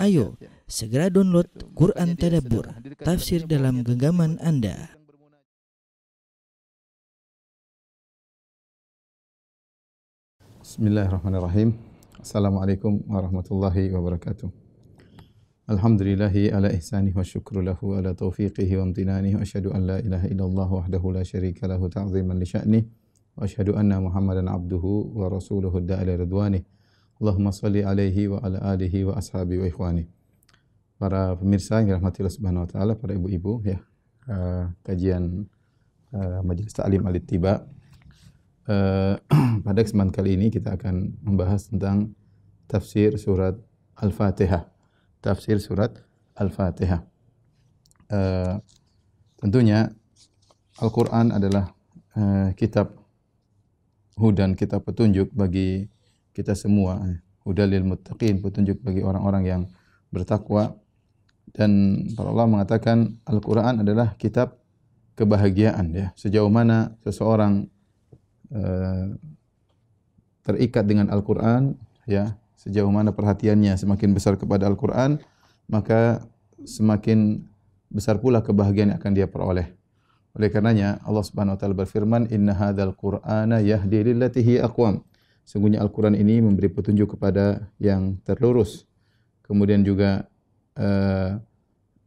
Ayo, segera download Quran Tadabbur, tafsir dalam genggaman Anda. Bismillahirrahmanirrahim. Assalamualaikum warahmatullahi wabarakatuh. Alhamdulillahi ala ihsanih wa syukru lahu ala taufiqihi wa amtinanih wa asyhadu an la ilaha illallah wahdahu la syarika lahu ta'ziman li sya'nih wa asyhadu anna Muhammadan abduhu wa rasuluhu da'ila ridwanih. Allahumma salli alaihi wa ala alihi wa ashabihi wa ikhwani. Para pemirsa yang dirahmati Allah Subhanahu wa taala, para ibu-ibu ya. Kajian Majelis Ta'lim Al-Ittiba. Pada kesempatan kali ini kita akan membahas tentang tafsir surat Al-Fatihah. Tafsir surat Al-Fatihah. Tentunya Al-Quran adalah kitab hudan, kitab petunjuk bagi kita semua. Hudal lil muttaqin, petunjuk bagi orang-orang yang bertakwa. Dan para ulama mengatakan Al-Quran adalah kitab kebahagiaan ya. Sejauh mana seseorang terikat dengan Al-Quran ya, sejauh mana perhatiannya semakin besar kepada Al-Quran, maka semakin besar pula kebahagiaan yang akan dia peroleh. Oleh karenanya Allah Subhanahu wa taala berfirman, "Inna hadzal Qur'ana yahdi lillati hiya aqwam." Sungguhnya Al-Quran ini memberi petunjuk kepada yang terlurus. Kemudian juga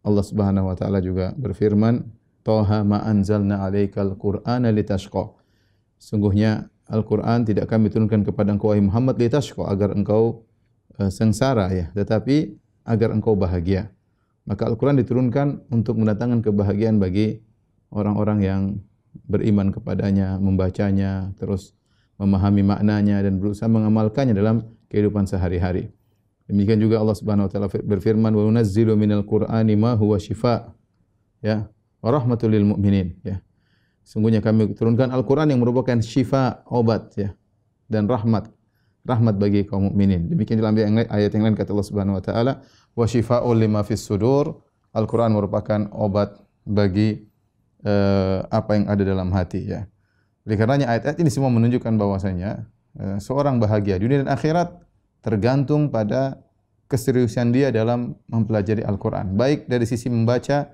Allah Subhanahu wa taala juga berfirman, "Taha ma anzalna 'alaikal Qur'ana litashqa." Sungguhnya Al-Quran tidak kami turunkan kepada engkau wahai Muhammad litashqa, agar engkau sengsara ya, tetapi agar engkau bahagia. Maka Al-Quran diturunkan untuk mendatangkan kebahagiaan bagi orang-orang yang beriman kepadanya, membacanya, terus memahami maknanya dan berusaha mengamalkannya dalam kehidupan sehari-hari. Demikian juga Allah Subhanahu wa taala berfirman, "Wa nunazzilu minal Qur'ani ma huwa syifaa" ya, wa rahmatul lil mu'minin ya. Sungguhnya kami turunkan Al-Quran yang merupakan syifa, obat ya, dan rahmat bagi kaum mukminin. Demikian dalam ayat yang lain kata Allah Subhanahu wa taala, "Wa syifaa'un lima fis sudur." Al-Quran merupakan obat bagi apa yang ada dalam hati ya. Oleh karenanya ayat-ayat ini semua menunjukkan bahwasanya seorang bahagia dunia dan akhirat tergantung pada keseriusan dia dalam mempelajari Al-Quran, baik dari sisi membaca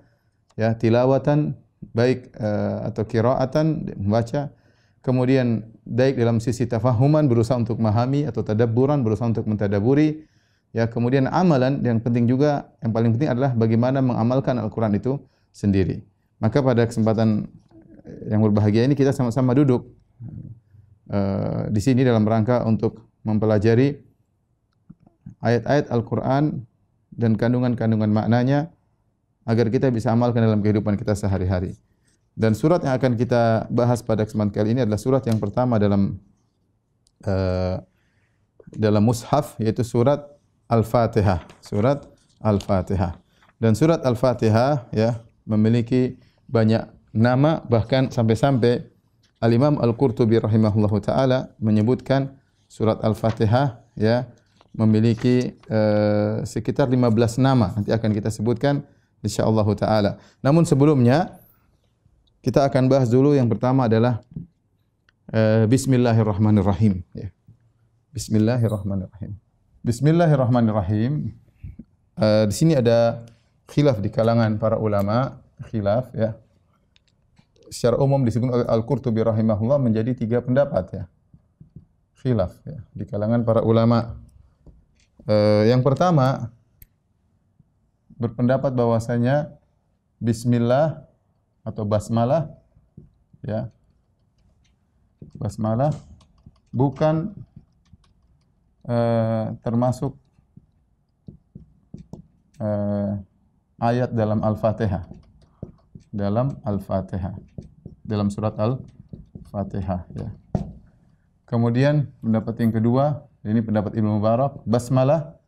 ya, tilawatan, baik atau qiraatan, membaca, kemudian baik dalam sisi tafahuman, berusaha untuk memahami, atau tadabburan, berusaha untuk mentadaburi ya, kemudian amalan, yang penting juga, yang paling penting adalah bagaimana mengamalkan Al-Quran itu sendiri. Maka pada kesempatan yang berbahagia ini kita sama-sama duduk di sini dalam rangka untuk mempelajari ayat-ayat Al-Quran dan kandungan-kandungan maknanya agar kita bisa amalkan dalam kehidupan kita sehari-hari. Dan surat yang akan kita bahas pada kesempatan kali ini adalah surat yang pertama dalam mushaf, yaitu surat Al-Fatihah. Surat Al-Fatihah. Dan surat Al-Fatihah ya memiliki banyak nama, bahkan sampai-sampai Al-Imam Al-Qurtubi rahimahullahu taala menyebutkan surat Al-Fatihah ya memiliki sekitar 15 nama. Nanti akan kita sebutkan insyaallah taala. Namun sebelumnya kita akan bahas dulu yang pertama adalah Bismillahirrahmanirrahim ya. Bismillahirrahmanirrahim. Bismillahirrahmanirrahim. Di sini ada khilaf di kalangan para ulama, khilaf ya. Secara umum disebut oleh Al-Qurtubi rahimahullah menjadi 3 pendapat ya. Khilaf ya di kalangan para ulama. Yang pertama berpendapat bahwasanya bismillah atau basmalah ya. Basmalah bukan termasuk ayat dalam Al-Fatihah. Dalam Al-Fatihah. Dalam surat Al-Fatihah ya. Kemudian pendapat yang kedua, ini pendapat Ibnu Mubarak, basmalah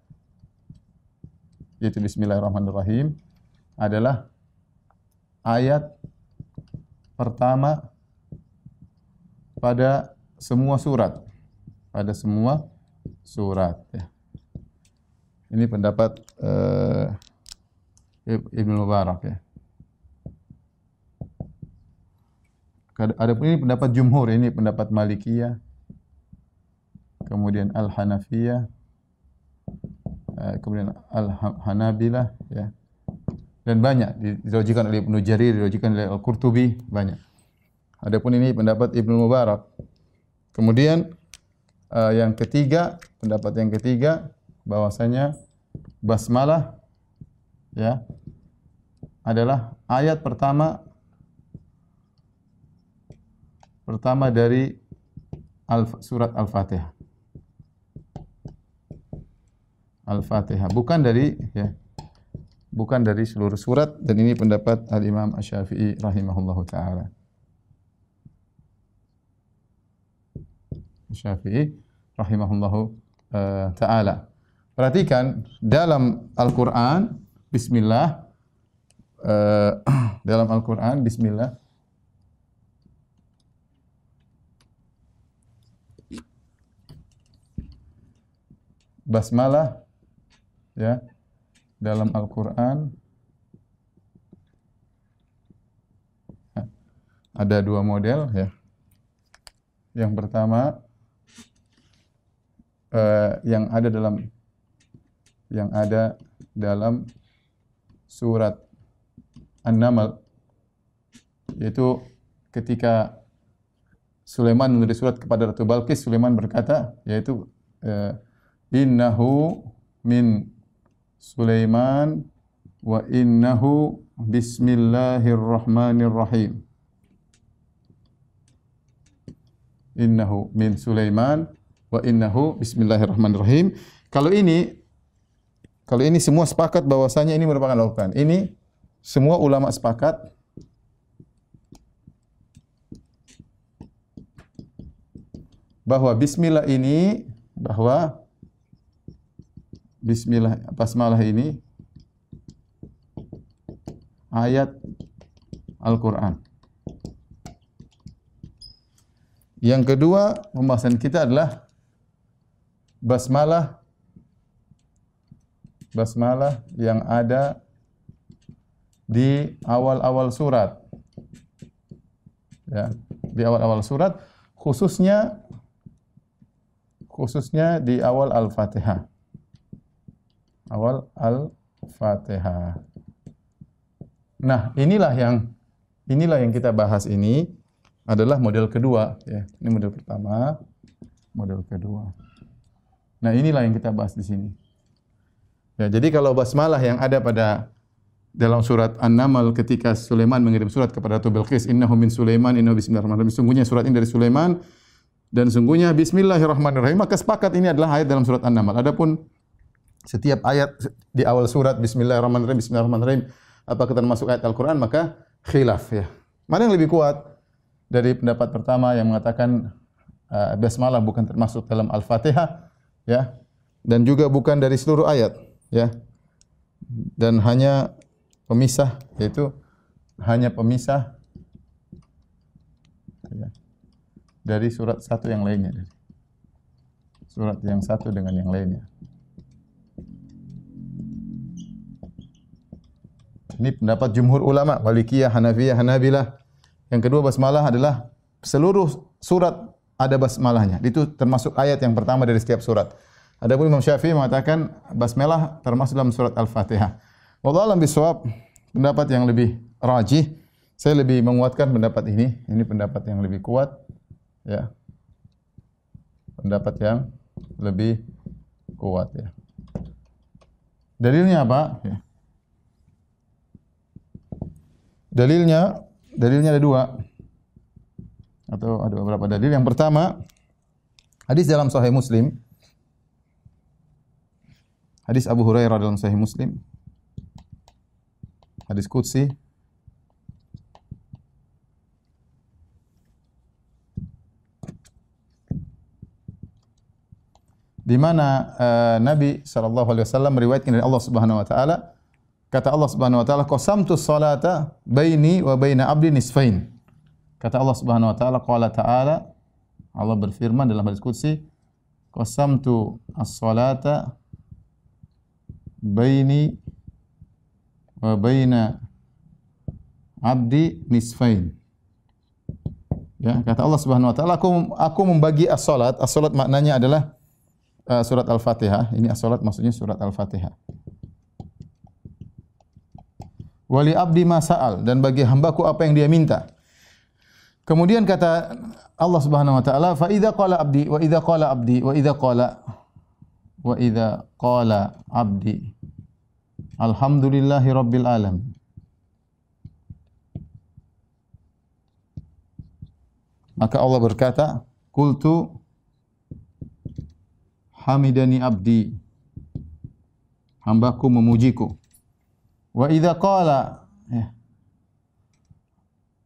yaitu Bismillahirrahmanirrahim adalah ayat pertama pada semua surat. Pada semua surat ya. Ini pendapat Ibnu Mubarak ya. Adapun ini pendapat jumhur, ini pendapat Malikiyah, kemudian Al-Hanafiyah, kemudian Al-Hanabilah, ya. Dan banyak diriwayatkan oleh Ibnu Jarir, diriwayatkan oleh Al-Qurtubi, banyak. Adapun ini pendapat Ibnu Mubarak. Kemudian yang ketiga, pendapat yang ketiga bahwasanya basmalah, ya, adalah ayat pertama dari surat Al-Fatihah. Al-Fatihah, bukan dari seluruh surat, dan ini pendapat Al-Imam Asy-Syafi'i rahimahullahu taala. Syafi'i rahimahullahu taala. Perhatikan dalam Al-Qur'an bismillah, dalam Al-Qur'an bismillah basmalah, ya, dalam Al-Qur'an ada dua model, ya. Yang pertama yang ada dalam surat An-Naml, yaitu ketika Sulaiman menulis surat kepada Ratu Balqis, Sulaiman berkata, yaitu innahu min Sulaiman wa innahu bismillahirrahmanirrahim. Innahu min Sulaiman wa innahu bismillahirrahmanirrahim. Kalau ini semua sepakat bahwasanya ini merupakan Al-Qur'an. Ini semua ulama sepakat bahwa bismillah ini, basmalah ini ayat Al-Qur'an. Yang kedua pembahasan kita adalah basmalah yang ada di awal-awal surat. Ya, di awal-awal surat, khususnya di awal Al-Fatihah. Awal Al-Fatihah. Nah, inilah yang kita bahas, ini adalah model kedua, ya. Ini model pertama, model kedua. Nah, inilah yang kita bahas di sini. Ya, jadi kalau basmalah yang ada dalam surat An-Naml ketika Sulaiman mengirim surat kepada Ratu Balqis, innahu min Sulaiman innahu bismillahirrahmanirrahim. Sungguhnya surat ini dari Sulaiman dan sungguhnya bismillahirrahmanirrahim. Maka sepakat ini adalah ayat dalam surat An-Naml. Adapun setiap ayat di awal surat bismillahirrahmanirrahim apakah termasuk ayat Al-Qur'an, maka khilaf, ya. Mana yang lebih kuat? Dari pendapat pertama yang mengatakan basmalah bukan termasuk dalam Al-Fatihah, ya. Dan juga bukan dari seluruh ayat, ya. Dan hanya pemisah, yaitu hanya pemisah, ya, dari surat satu yang lainnya. Surat yang satu dengan yang lainnya. Ini pendapat jumhur ulama, Malikiyah, Hanafiyah, Hanabilah. Yang kedua, basmalah adalah seluruh surat ada basmalahnya. Itu termasuk ayat yang pertama dari setiap surat. Adapun Imam Syafi'i mengatakan basmalah termasuk dalam surat Al-Fatihah. Wallahu a'lam bishawab, pendapat yang lebih rajih, saya lebih menguatkan pendapat ini. Ini pendapat yang lebih kuat, ya. Pendapat yang lebih kuat, ya. Dalilnya apa? Ya. Dalilnya ada dua, atau ada beberapa dalil. Yang pertama, hadis dalam Sahih Muslim, hadis Abu Hurairah dalam Sahih Muslim, hadis qudsi, di mana Nabi sallallahu alaihi wasallam meriwayatkan dari Allah Subhanahu wa taala, kata Allah Subhanahu wa taala, qasamtu sholata baini wa baina abdi nisfain. Kata Allah Subhanahu wa taala, qala ta'ala, Allah berfirman dalam hadis qudsi, qasamtu as-sholata baini wa baina abdi nisfain. Ya, kata Allah Subhanahu wa taala, aku membagi as-salat. As-salat maknanya adalah surat Al-Fatihah. Ini as-salat maksudnya surat Al-Fatihah. Wali abdi ma sa'al, dan bagi hambaku apa yang dia minta. Kemudian kata Allah Subhanahu wa taala, fa idza qala abdi wa idza qala abdi wa idza qala abdi alhamdulillahi rabbil alamin. Maka Allah berkata, qultu hamidani abdi, hambaku memujiku. Wa idza qala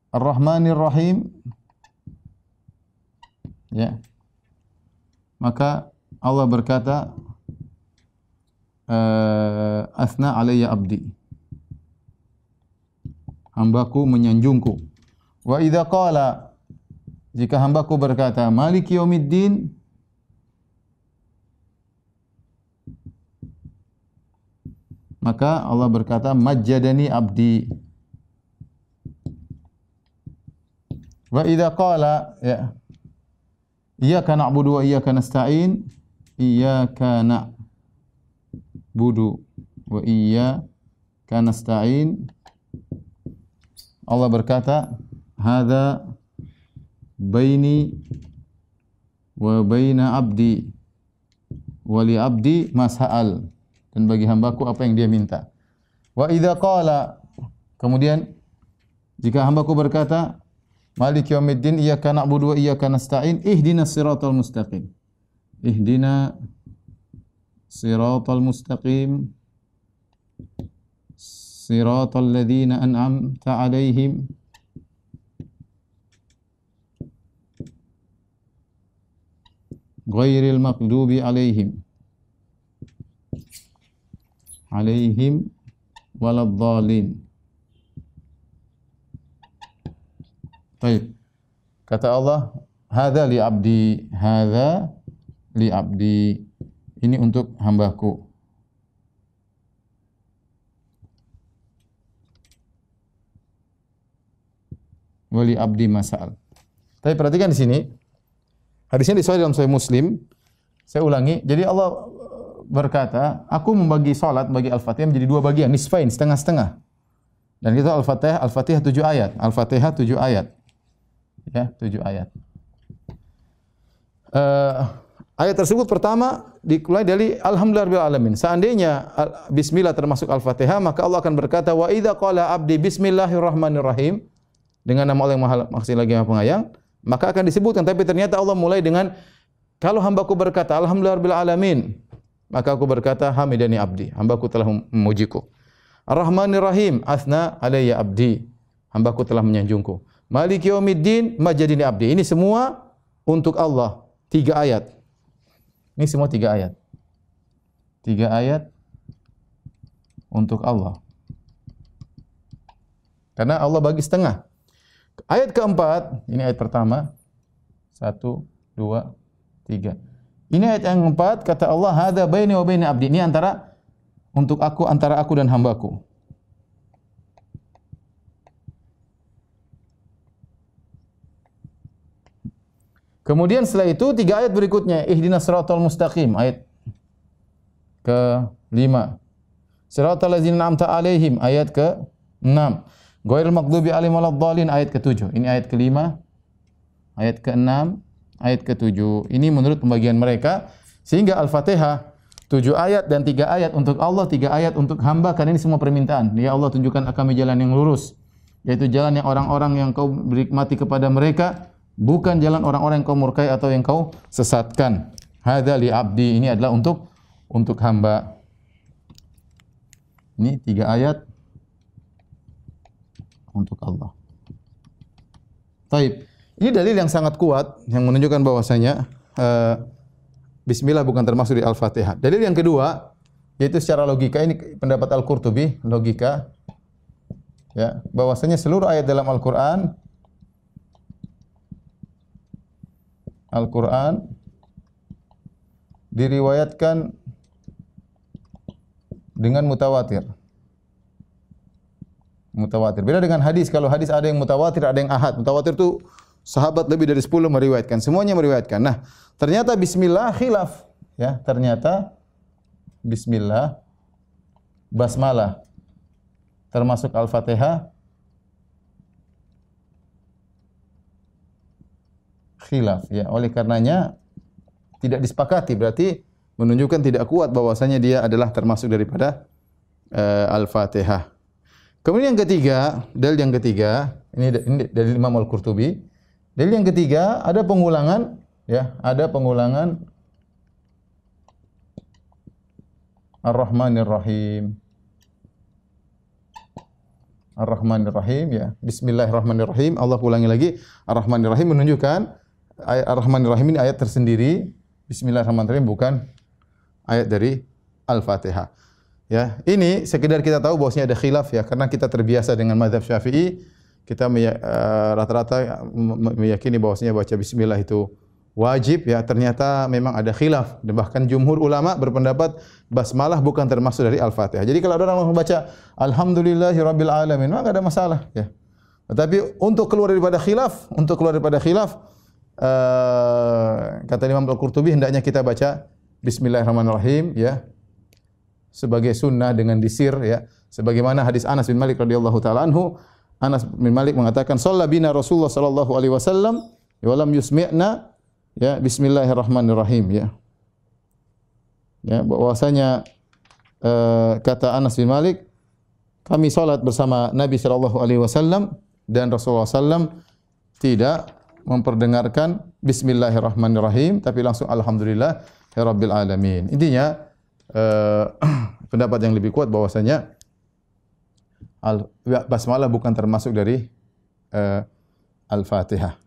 Ar-Rahmanir Rahim, ya, maka Allah berkata, asna alayya abdi, hambaku menyanjungku. Wa idza qala, jika hambaku berkata Maliki yaumiddin, maka Allah berkata majjadani abdi. Wa idza qala, ya, iyyaka na'budu wa iyyaka nasta'in, iyyaka na'budu wa iyyaka nasta'in, Allah berkata hadza baini wa baina abdi wa li abdi ma sa'al, dan bagi hambaku apa yang dia minta. Wa idza qala, kemudian jika hambaku berkata Maliki yaumiddin, iyyaka na'budu wa iyyaka nasta'in, ihdinas siratal mustaqim. Ihdina siratal mustaqim, siratal ladzina an'amta 'alaihim ghairil maghdubi 'alaihim waladdallin. Baik. Kata Allah, hadza li abdi, hadza li abdi. Ini untuk hambaku. Wali abdi masal. Tapi perhatikan di sini, hadisnya disahih dalam Sahih Muslim. Saya ulangi. Jadi Allah berkata, aku membagi salat bagi Al-Fatihah menjadi dua bagian, nisfain, setengah-setengah. Dan itu Al-Fatihah 7 ayat. Al-Fatihah 7 ayat. Ya, 7 ayat. Ayat tersebut pertama dimulai dari Alhamdulillahirabbil alamin. Seandainya bismillah termasuk Al-Fatihah, maka Allah akan berkata wa idza qala abdi bismillahirrahmanirrahim, dengan nama Allah yang Maha Maksud lagi Maha Pengayang, maka akan disebutkan. Tapi ternyata Allah mulai dengan kalau hambaku berkata Alhamdulillahirabbil alamin, maka aku berkata hamidani abdi, hambaku telah memujiku. Ar-Rahmanir Rahim, asna alayya abdi, hambaku telah menyanjungku. Maliki yaumiddin, majjadani abdi. Ini semua untuk Allah. 3 ayat. Ini semua 3 ayat. 3 ayat untuk Allah. Karena Allah bagi setengah. Ayat keempat, ini ayat pertama. 1, 2, 3. Ini ayat yang keempat, kata Allah, hadza baini wa baina abdi. Ini antara aku dan hambaku. Kemudian setelah itu 3 ayat berikutnya, ihdinas siratal mustaqim, ayat ke-5. Siratal ladzina an'amta 'alaihim, ayat ke-6. Ghairil maghdubi 'alaihim waladdallin, ayat ke-7. Ini ayat ke-5, ayat ke-6, ayat ke-7. Ini menurut pembagian mereka, sehingga Al-Fatihah 7 ayat dan 3 ayat untuk Allah, 3 ayat untuk hamba, karena ini semua permintaan. Ya Allah, tunjukkan kami jalan yang lurus, yaitu jalan yang orang-orang yang kau berikmati kepada mereka, bukan jalan orang-orang yang kau murkai atau yang kau sesatkan. Hadza li abdi, ini adalah untuk hamba. Ini 3 ayat untuk Allah. Taib. Ini dalil yang sangat kuat yang menunjukkan bahwasanya bismillah bukan termasuk di Al-Fatihah. Dalil yang kedua yaitu secara logika, ini pendapat Al-Qurtubi, logika, ya, bahwasanya seluruh ayat dalam Al-Quran diriwayatkan dengan mutawatir. Mutawatir. Beda dengan hadis. Kalau hadis ada yang mutawatir, ada yang ahad. Mutawatir itu sahabat lebih dari 10 meriwayatkan. Semuanya meriwayatkan. Nah, ternyata bismillah khilaf. ya, ternyata bismillah, basmalah termasuk Al-Fatihah khilaf, ya. Oleh karenanya tidak disepakati, berarti menunjukkan tidak kuat bahwasanya dia adalah termasuk daripada Al-Fatihah. Kemudian yang ketiga, dalil yang ketiga, ini dari Imam Al-Qurtubi. Dalil yang ketiga ada pengulangan, ya, ada pengulangan Ar-Rahmanir Rahim. Ar-Rahmanir Rahim, ya. Bismillahirrahmanirrahim. Allah ulangi lagi. Ar-Rahmanir Rahim menunjukkan Ar-Rahmanir Rahim ini ayat tersendiri. Bismillahirrahmanirrahim bukan ayat dari Al-Fatihah. Ya, ini sekedar kita tahu bahwasanya ada khilaf, ya, karena kita terbiasa dengan mazhab Syafi'i, kita rata-rata meyakini bahwasanya baca bismillah itu wajib, ya. Ternyata memang ada khilaf, dan bahkan jumhur ulama berpendapat basmalah bukan termasuk dari Al-Fatihah. Jadi kalau ada orang membaca alhamdulillahirabbil alamin, maka ada masalah, ya. Tetapi untuk keluar daripada khilaf, kata Imam Al-Qurtubi, hendaknya kita baca bismillahirrahmanirrahim, ya, sebagai sunnah dengan disir, ya. Sebagaimana hadis Anas bin Malik radhiyallahu taala anhu, Anas bin Malik mengatakan, "Shalla bina Rasulullah sallallahu alaihi wasallam wa lam yusmi'na, ya, bismillahirrahmanirrahim," ya. Ya, bahwasanya kata Anas bin Malik, kami salat bersama Nabi sallallahu alaihi wasallam dan Rasulullah sallam tidak memperdengarkan bismillahirrahmanirrahim, tapi langsung alhamdulillahirabbil alamin. Intinya pendapat yang lebih kuat bahwasanya basmalah bukan termasuk dari Al-Fatihah.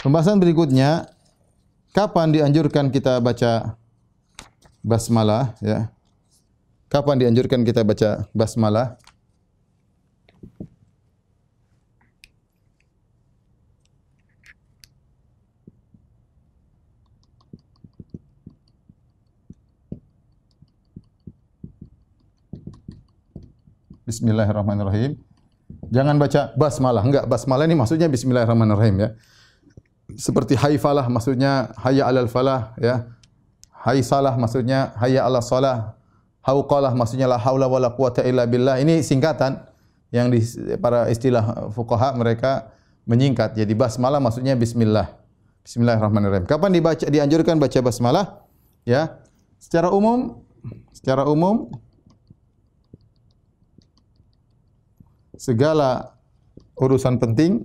Pembahasan berikutnya, kapan dianjurkan kita baca basmalah, ya? Kapan dianjurkan kita baca basmalah? Bismillahirrahmanirrahim. Jangan baca basmalah. Enggak, basmalah ini maksudnya bismillahirrahmanirrahim, ya. Seperti haifalah maksudnya hayya 'alal falah, ya. Haisalah maksudnya hayya 'alas shalah. Hauqalah maksudnya la haula wala quwata illa billah. Ini singkatan yang di para istilah fuqaha mereka menyingkat. Jadi basmalah maksudnya bismillah. Bismillahirrahmanirrahim. Kapan dianjurkan baca basmalah? Ya. Secara umum segala urusan penting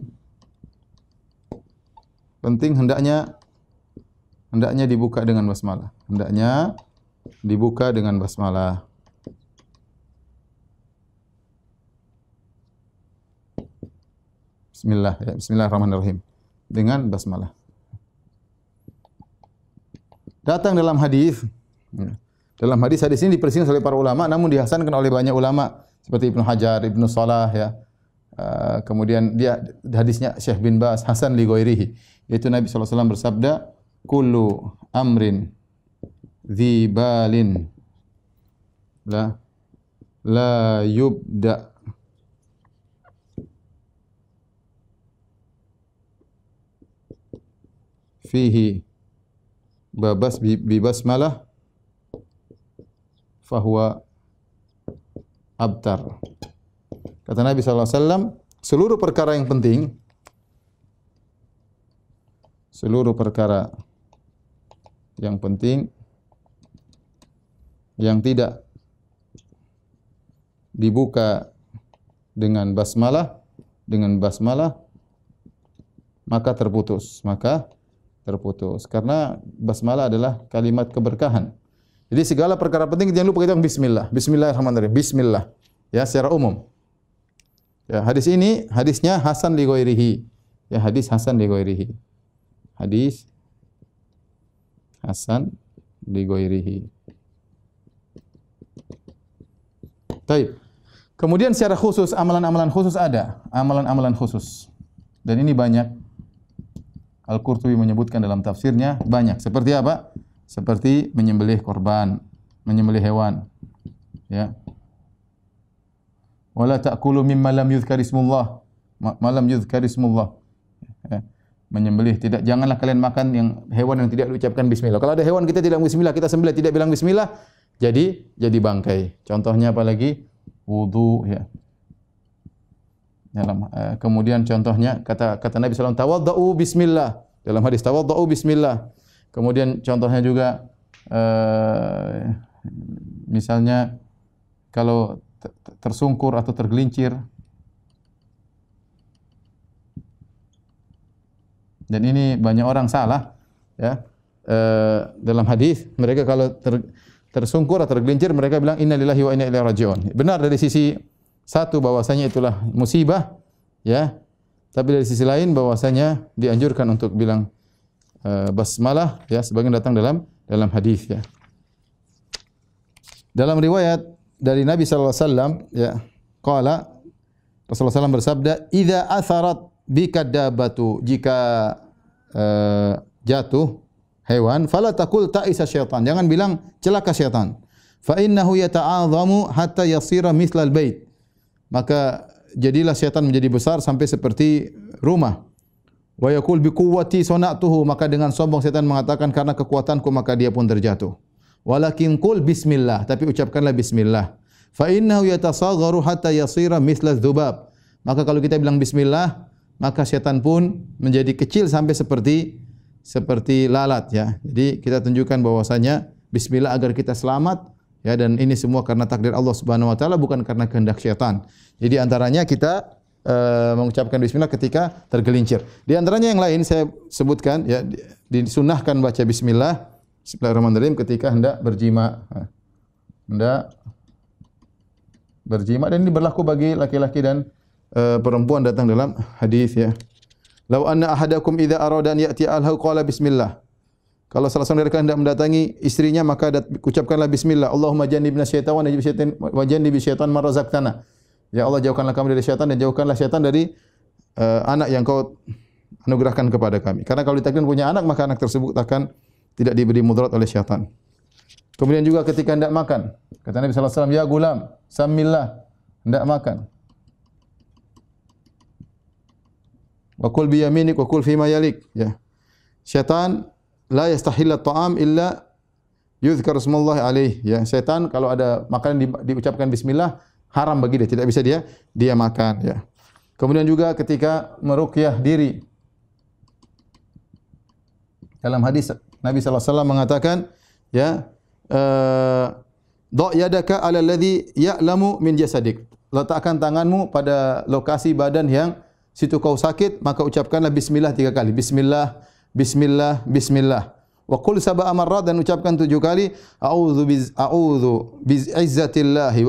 hendaknya dibuka dengan basmalah. Hendaknya dibuka dengan basmalah. Bismillah, ya, bismillahirrahmanirrahim. Dengan basmalah. Datang dalam hadis, ya. Dalam hadis ini dipersingkat oleh para ulama, namun dihasankan oleh banyak ulama seperti Ibnu Hajar, Ibnu Shalah, ya. Kemudian dia hadisnya Syekh bin Baz, hasan li ghairihi. Yaitu Nabi sallallahu alaihi wasallam bersabda, "Kullu amrin dzi balin la yubda fihi bi basmalah fahuwa abtar." Kata Nabi sallallahu alaihi wasallam, seluruh perkara yang penting yang tidak dibuka dengan basmalah maka terputus. Karena basmalah adalah kalimat keberkahan. Jadi segala perkara penting jangan lupa kita bismillah. Bismillahirrahmanirrahim. Bismillah. Ya, secara umum. Ya, hadisnya hasan li ghairihi. Ya, hadis hasan li ghairihi. Hadis hasan li ghairihi. Baik. Kemudian secara khusus amalan-amalan khusus ada, amalan-amalan khusus. Dan ini banyak. Al-Qurtubi menyebutkan dalam tafsirnya banyak. Seperti apa? Seperti menyembelih korban, menyembelih hewan. Ya. Wala ta'kulu mimma lam yuzkar ismullah. Ya. menyembelih. Tidak, janganlah kalian makan yang hewan yang tidak diucapkan bismillah. Kalau ada hewan kita tidak bismillah, kita sembelih tidak bilang bismillah, jadi bangkai. Contohnya apa lagi? Wudu, ya. Kemudian contohnya kata Nabi SAW, tawaddau bismillah. Dalam hadis tawaddau bismillah. Kemudian contohnya juga misalnya kalau tersungkur atau tergelincir. Dan ini banyak orang salah, ya. Dalam hadis mereka kalau tersungkur atau tergelincir mereka bilang innalillahi wa inna ilaihi raji'un. Benar dari sisi satu bahwasanya itulah musibah, ya. Tapi dari sisi lain bahwasanya dianjurkan untuk bilang basmalah, ya, sebagian datang dalam hadis, ya. Dalam riwayat dari Nabi sallallahu alaihi wasallam, ya, qala Rasulullah SAW bersabda, "Idza atharat bika dabbatu," jika jatuh hewan, fala taqul ta'isa syaitan. Jangan bilang celaka syaitan. Fa innahu yata'azamu hatta yasira mithlal bait. Maka jadilah syaitan menjadi besar sampai seperti rumah. Wa yaqul bi quwwati sana'tuhu, maka dengan sombong syaitan mengatakan karena kekuatanku maka dia pun terjatuh. Walakin qul bismillah, tapi ucapkanlah bismillah. Fa innahu yatasagharu hatta yasira mithlal dzubab. Maka kalau kita bilang bismillah, maka syaitan pun menjadi kecil sampai seperti lalat, ya. Jadi kita tunjukkan bahwasanya bismillah agar kita selamat, ya, dan ini semua karena takdir Allah Subhanahu wa taala, bukan karena kehendak syaitan. Jadi antaranya kita mengucapkan bismillah ketika tergelincir. Di antaranya yang lain saya sebutkan, ya, disunnahkan baca bismillah, bismillahirrahmanirrahim ketika hendak berjima. Hendak berjima, dan ini berlaku bagi laki-laki dan perempuan, datang dalam hadis, ya. Lau anna ahadakum idza arada an ya'ti alhu qala bismillah. Kalau salah seorang dari kalian hendak mendatangi istrinya maka ucapkanlah bismillah. Allahumma jannibna syaitan wa jannibi syaitan ma razaqtana. Ya Allah, jauhkanlah kami dari syaitan dan jauhkanlah syaitan dari anak yang kau anugerahkan kepada kami. Karena kalau ditakdirkan punya anak, maka anak tersebut akan tidak diberi mudarat oleh syaitan. Kemudian juga ketika hendak makan, kata Nabi sallallahu alaihi wasallam, ya gulam, samillah, hendak makan. Wa kul bi yaminik wa kul fima yalik, ya. Syaitan la yastahilla at-ta'am illa yuzkar ismullah alaih, ya. Syaitan kalau ada makanan diucapkan bismillah, haram bagi dia, tidak bisa dia makan, ya. Kemudian juga ketika meruqyah diri. Dalam hadis Nabi sallallahu alaihi wasallam mengatakan, ya, dha' yadaka 'ala alladhi ya'lamu min jasadik. Letakkan tanganmu pada lokasi badan yang situ kau sakit, maka ucapkanlah bismillah 3 kali. Bismillah, bismillah, bismillah. Wa qul sab'a marrat, dan ucapkan 7 kali a'udzu bi'izzatillahi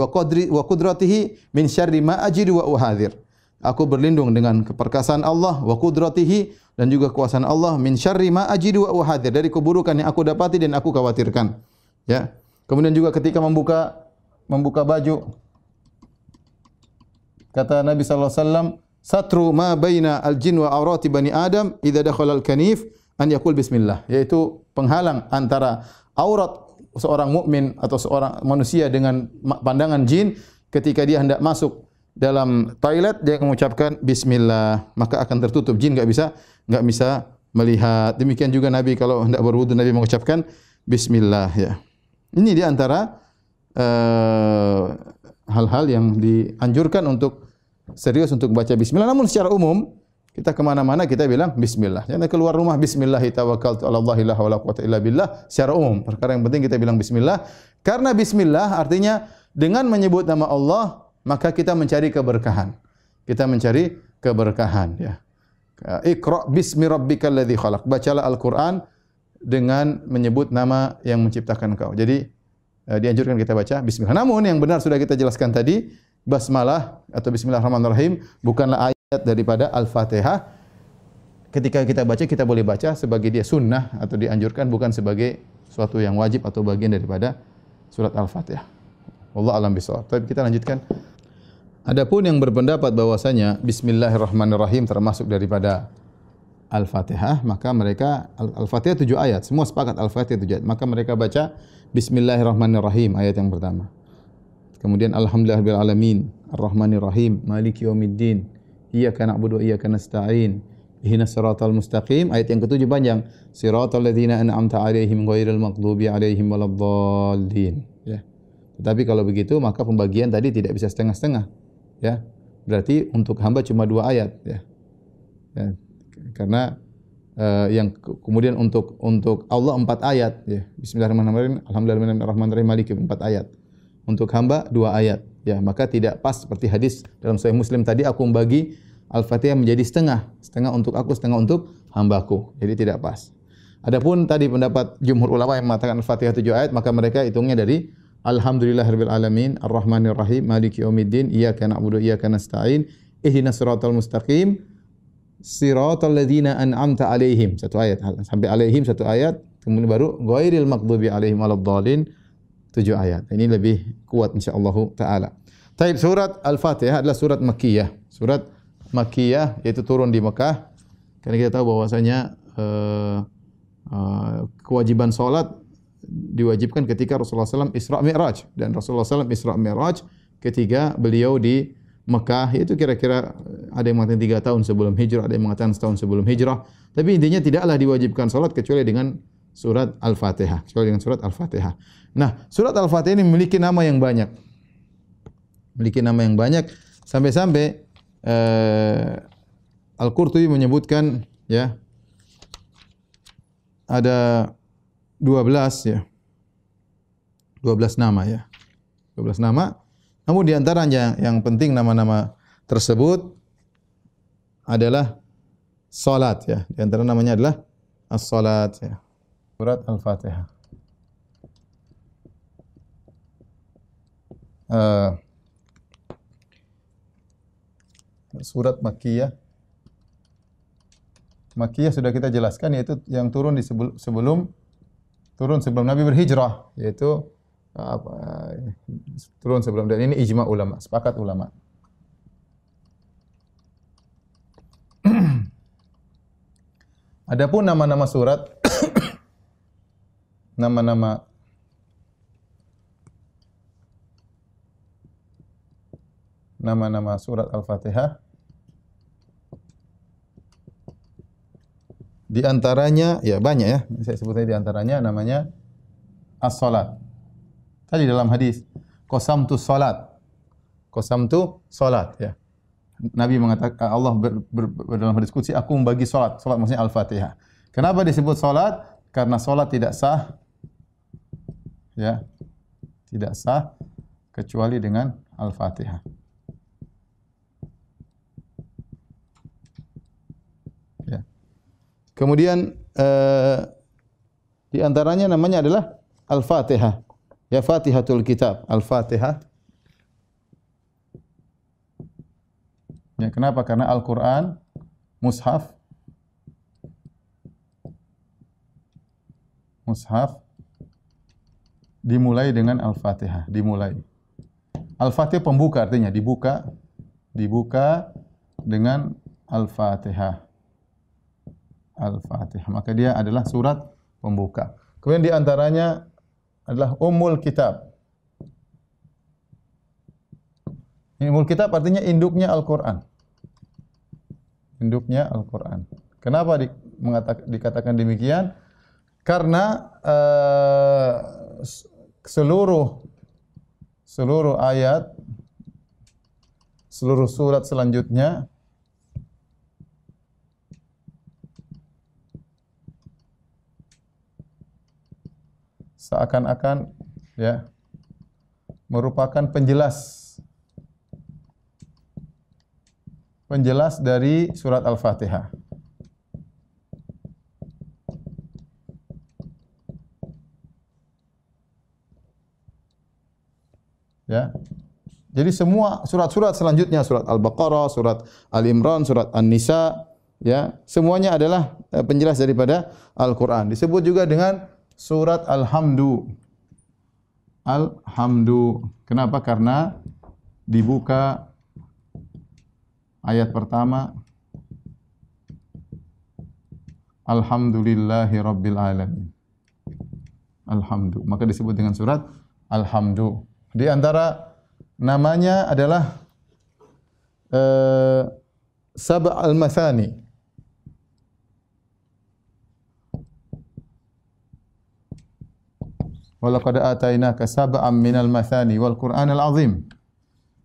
wa qudratihi min syarri ma ajidu wa uhadhir. Aku berlindung dengan keperkasaan Allah, wa qudratihi, dan juga kekuasaan Allah, min syarri ma ajidu wa uhadhir, dari keburukan yang aku dapati dan aku khawatirkan, ya. Kemudian juga ketika membuka baju, kata Nabi sallallahu alaihi wasallam, satru ma baina al-jin wa awrati bani Adam idza dakhala al-kanif an yaqul bismillah, yaitu penghalang antara aurat seorang mukmin atau seorang manusia dengan pandangan jin. Ketika dia hendak masuk dalam toilet, dia mengucapkan bismillah, maka akan tertutup, jin enggak bisa melihat. Demikian juga Nabi kalau hendak berwudu, Nabi mengucapkan bismillah, ya. Ini di antara hal-hal yang dianjurkan untuk serius untuk baca bismillah. Namun secara umum kita kemana-mana kita bilang bismillah. Jangan keluar rumah bismillahi tawakkaltu 'ala Allahi la haula wala quwwata illa billah. Secara umum perkara yang penting kita bilang bismillah, karena bismillah artinya dengan menyebut nama Allah maka kita mencari keberkahan. Kita mencari keberkahan, ya. Iqra bismi rabbikal ladzi khalaq. Bacalah Al-Qur'an dengan menyebut nama yang menciptakan engkau. Jadi dianjurkan kita baca bismillah. Namun yang benar sudah kita jelaskan tadi, basmalah atau bismillahirrahmanirrahim bukanlah ayat daripada Al-Fatihah. Ketika kita baca, kita boleh baca sebagai dia sunnah atau dianjurkan, bukan sebagai suatu yang wajib atau bagian daripada surat Al-Fatihah. Wallahu a'lam bishawab. Tapi kita lanjutkan. Adapun yang berpendapat bahwasanya bismillahirrahmanirrahim termasuk daripada Al-Fatihah, maka mereka Al-Fatihah 7 ayat, semua sepakat Al-Fatihah 7 ayat, maka mereka baca bismillahirrahmanirrahim ayat yang pertama. Kemudian alhamdulillahirabbil alamin, arrahmanirrahim, maliki yaumiddin, iyyaka na'budu wa iyyaka nasta'in, Ihdinas siratal mustaqim. Ayat yang ketujuh panjang. Siratal ladzina an'amta 'alaihim ghairil maghdubi 'alaihim waladdallin. Ya. Tetapi kalau begitu maka pembagian tadi tidak bisa setengah-setengah. Ya. Berarti untuk hamba cuma 2 ayat, ya. Ya. Karena yang kemudian untuk Allah 4 ayat, ya. Bismillahirrahmanirrahim, alhamdulillahirrahmanirrahim, maliki 4 ayat. Untuk hamba 2 ayat, ya. Maka tidak pas seperti hadis dalam Sahih Muslim tadi, aku membagi Al-Fatihah menjadi setengah untuk aku, setengah untuk hambaku. Jadi tidak pas. Adapun tadi pendapat jumhur ulama yang mengatakan Al-Fatihah 7 ayat, maka mereka hitungnya dari Alhamdulillahirabbil alamin, Arrahmanir Rahim, Maliki yaumiddin, Iyyaka na'budu wa iyyaka nasta'in, Ihdinas siratal mustaqim, Siratal ladzina an'amta 'alaihim. 1 ayat sampai 'alaihim 1 ayat, kemudian baru ghairil maghdubi 'alaihim waladdallin 7 ayat. Ini lebih kuat insyaallah taala. Taib, surat Al-Fatihah adalah surat Makkiyah. Surat Makkiyah yaitu turun di Mekah. Karena kita tahu bahwasanya kewajiban salat diwajibkan ketika Rasulullah SAW Isra Mi'raj, dan Rasulullah SAW Isra Mi'raj ketika beliau di Mekah, itu kira-kira ada yang mengatakan 3 tahun sebelum hijrah, ada yang mengatakan setahun sebelum hijrah. Tapi intinya tidaklah diwajibkan salat kecuali dengan surat Al-Fatihah, kecuali dengan surat Al-Fatihah. Nah, surat Al-Fatihah ini memiliki nama yang banyak. Memiliki nama yang banyak sampai-sampai Al-Qurtubi menyebutkan, ya, ada 12, ya. 12 nama, ya. 12 nama. Namun di antaranya yang penting nama-nama tersebut adalah salat, ya. Di antara namanya adalah as-salat, ya. Surat Al-Fatihah. Surat Makkiyah. Makkiyah sudah kita jelaskan, yaitu yang turun di sebelum Nabi berhijrah, yaitu turun sebelum, dan ini ijma ulama, sepakat ulama. Adapun nama-nama surat, nama-nama surat Al-Fatihah, di antaranya, ya banyak, ya. Saya sebutnya di antaranya namanya as-salat. Tadi dalam hadis, qasamtu salat. Qasamtu salat, ya. Nabi mengatakan, Allah dalam hadis qudsi, aku membagi salat. Salat maksudnya Al-Fatihah. Kenapa disebut salat? Karena salat tidak sah, ya. Tidak sah kecuali dengan Al-Fatihah. Ya. Kemudian di antaranya namanya adalah Al-Fatihah. Ya, Fatihatul Kitab, Al-Fatihah. Ya, kenapa? Karena Al-Qur'an mushaf dimulai dengan Al-Fatihah, dimulai. Al-Fatihah pembuka, artinya dibuka dengan Al-Fatihah. Al-Fatihah. Maka dia adalah surat pembuka. Kemudian di antaranya adalah Ummul Kitab. Ummul Kitab artinya induknya Al-Qur'an. Induknya Al-Qur'an. Kenapa dikatakan demikian? Karena seluruh ayat, seluruh surat selanjutnya seakan-akan, ya, merupakan penjelas dari surat Al-Fatihah. Ya. Jadi semua surat-surat selanjutnya, surat Al-Baqarah, surat Al-Imran, surat An-Nisa, ya, semuanya adalah penjelas daripada Al-Qur'an. Disebut juga dengan surat Alhamdu. Alhamdu. Kenapa? Karena dibuka ayat pertama Alhamdulillahi Rabbil Alamin. Alhamdu. Maka disebut dengan surat Alhamdu. Di antara namanya adalah Sab' al-Mathani. Walaqad atainaka sab'am minal mathani wal Qur'anal azim.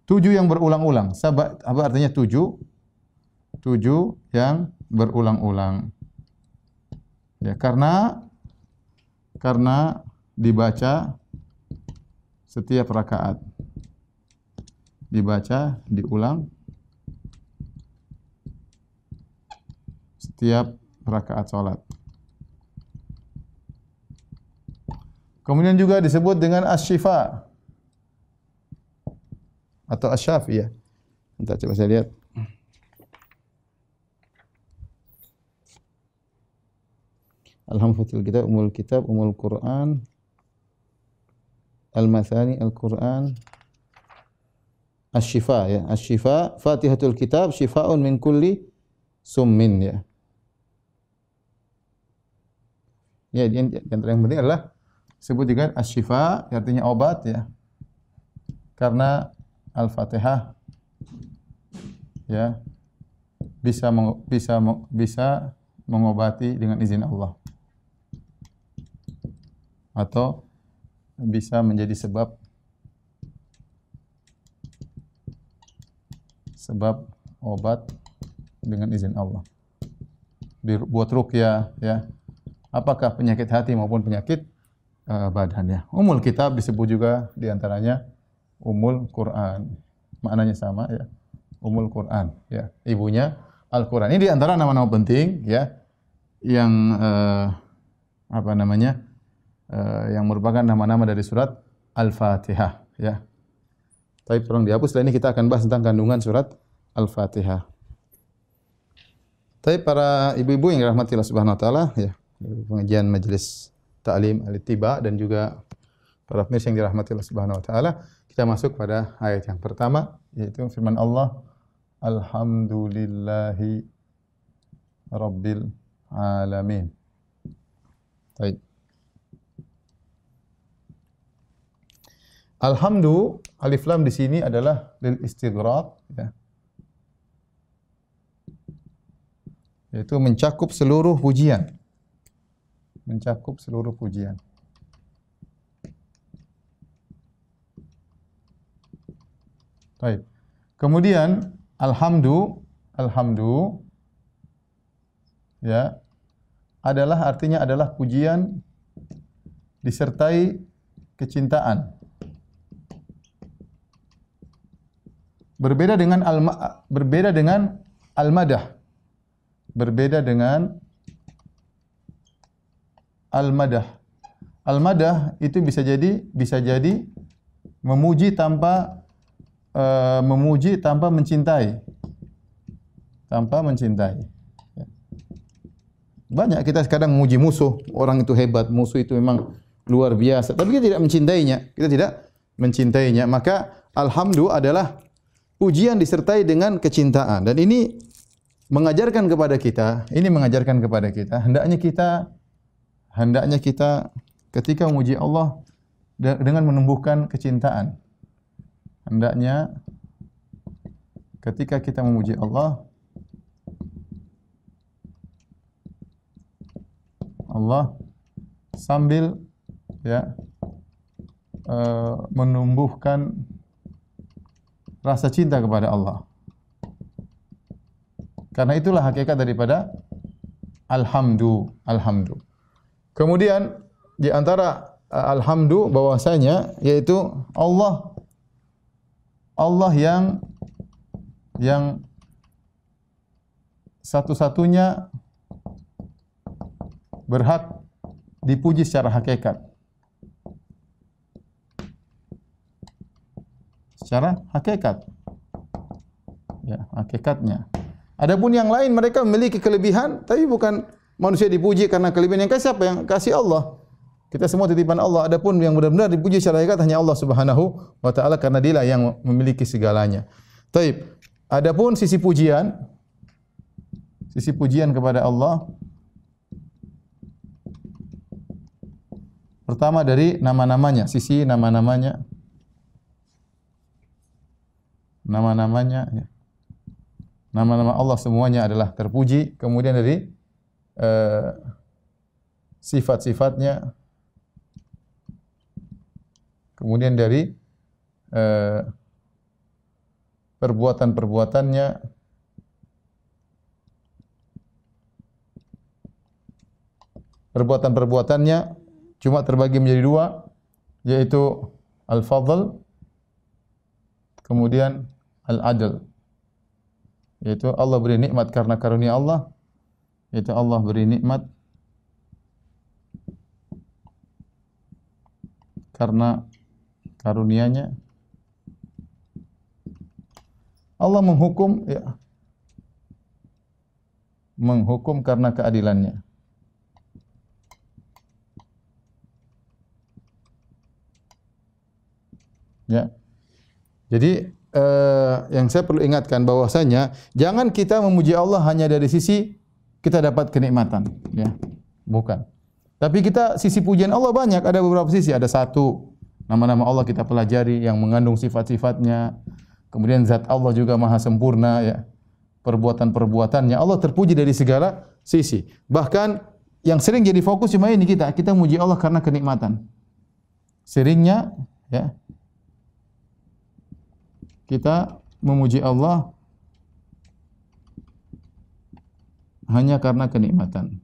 7 yang berulang-ulang. Sab' apa artinya 7? 7 yang berulang-ulang. Ya, karena dibaca setiap rakaat. Dibaca, diulang setiap rakaat salat. Kemudian juga disebut dengan asy-syifa atau asy-syafiyah. Entar coba saya lihat. Alhamdulillah, kitab, umul Quran, al-mathani, al-Quran, asy-syifa ya. Asy-syifa, Fatihatul Kitab, syifaun min kulli summin ya. Ya, di antara yang penting adalah sebut juga asy-syifa, artinya obat ya. Karena Al-Fatihah ya bisa mengobati dengan izin Allah. Atau bisa menjadi sebab obat dengan izin Allah. Dibuat ruqyah ya. Apakah penyakit hati maupun penyakit badannya. Umul kitab disebut juga di antaranya umul Quran. Maknanya sama ya. Umul Quran ya. Ibunya Al-Quran. Ini di antara nama-nama penting ya yang yang merupakan nama-nama dari surat Al-Fatihah ya. Tapi tolong dihapus. Setelah ini kita akan bahas tentang kandungan surat Al-Fatihah. Tapi para ibu-ibu yang dirahmati Allah Subhanahu wa taala ya, pengajian majelis Ta'lim Al-Ittiba dan juga para pemirsa yang dirahmati Allah Subhanahu wa taala, kita masuk pada ayat yang pertama yaitu firman Allah, Alhamdulillahi Rabbil Alamin. Baik. Alhamdu, alif lam di sini adalah lil istighraq ya. Yaitu mencakup seluruh pujian. Mencakup seluruh pujian. Baik. Kemudian alhamdu ya artinya adalah pujian disertai kecintaan. Berbeda dengan al-madah. Berbeda dengan al-madah. Al-madah itu bisa jadi memuji tanpa mencintai. Tanpa mencintai. Banyak kita sekarang memuji musuh, orang itu hebat, musuh itu memang luar biasa, tapi kita tidak mencintainya. Kita tidak mencintainya. Maka alhamdu adalah pujian disertai dengan kecintaan, dan ini mengajarkan kepada kita, hendaknya kita ketika memuji Allah dengan menumbuhkan kecintaan. Hendaknya ketika kita memuji Allah sambil ya menumbuhkan rasa cinta kepada Allah. Karena itulah hakikat daripada alhamdu. Kemudian di antara alhamdu bahwasanya yaitu Allah yang satu-satunya berhak dipuji secara hakikat. Secara hakikat. Ya, hakikatnya. Adapun yang lain mereka memiliki kelebihan, tapi bukan manusia dipuji karena kelebihan. Yang kasih siapa? Yang kasih Allah. Kita semua titipan Allah. Adapun yang benar-benar dipuji secara hakikat hanya Allah Subhanahu wa taala, karena Dialah yang memiliki segalanya. Taib. Adapun sisi pujian kepada Allah, pertama dari nama-namanya, sisi nama-namanya. Ya. Nama-nama Allah semuanya adalah terpuji. Kemudian dari sifat-sifatnya kemudian dari perbuatan-perbuatannya, cuma terbagi menjadi dua, yaitu al-fadl, kemudian al-adl. Yaitu Allah beri nikmat karena karunia Allah, yaitu Allah beri nikmat karena karunia-Nya. Allah menghukum, ya, menghukum karena keadilan-Nya. Ya. Jadi yang saya perlu ingatkan bahwasanya jangan kita memuji Allah hanya dari sisi kita dapat kenikmatan, ya. Bukan. Tapi kita sisi pujian Allah banyak, ada beberapa sisi. Ada satu, nama-nama Allah kita pelajari yang mengandung sifat-sifatnya. Kemudian zat Allah juga maha sempurna, ya. Perbuatan-perbuatannya Allah terpuji dari segala sisi. Bahkan yang sering jadi fokus cuma ini, kita muji Allah karena kenikmatan. Seringnya, ya, kita memuji Allah hanya karena kenikmatan.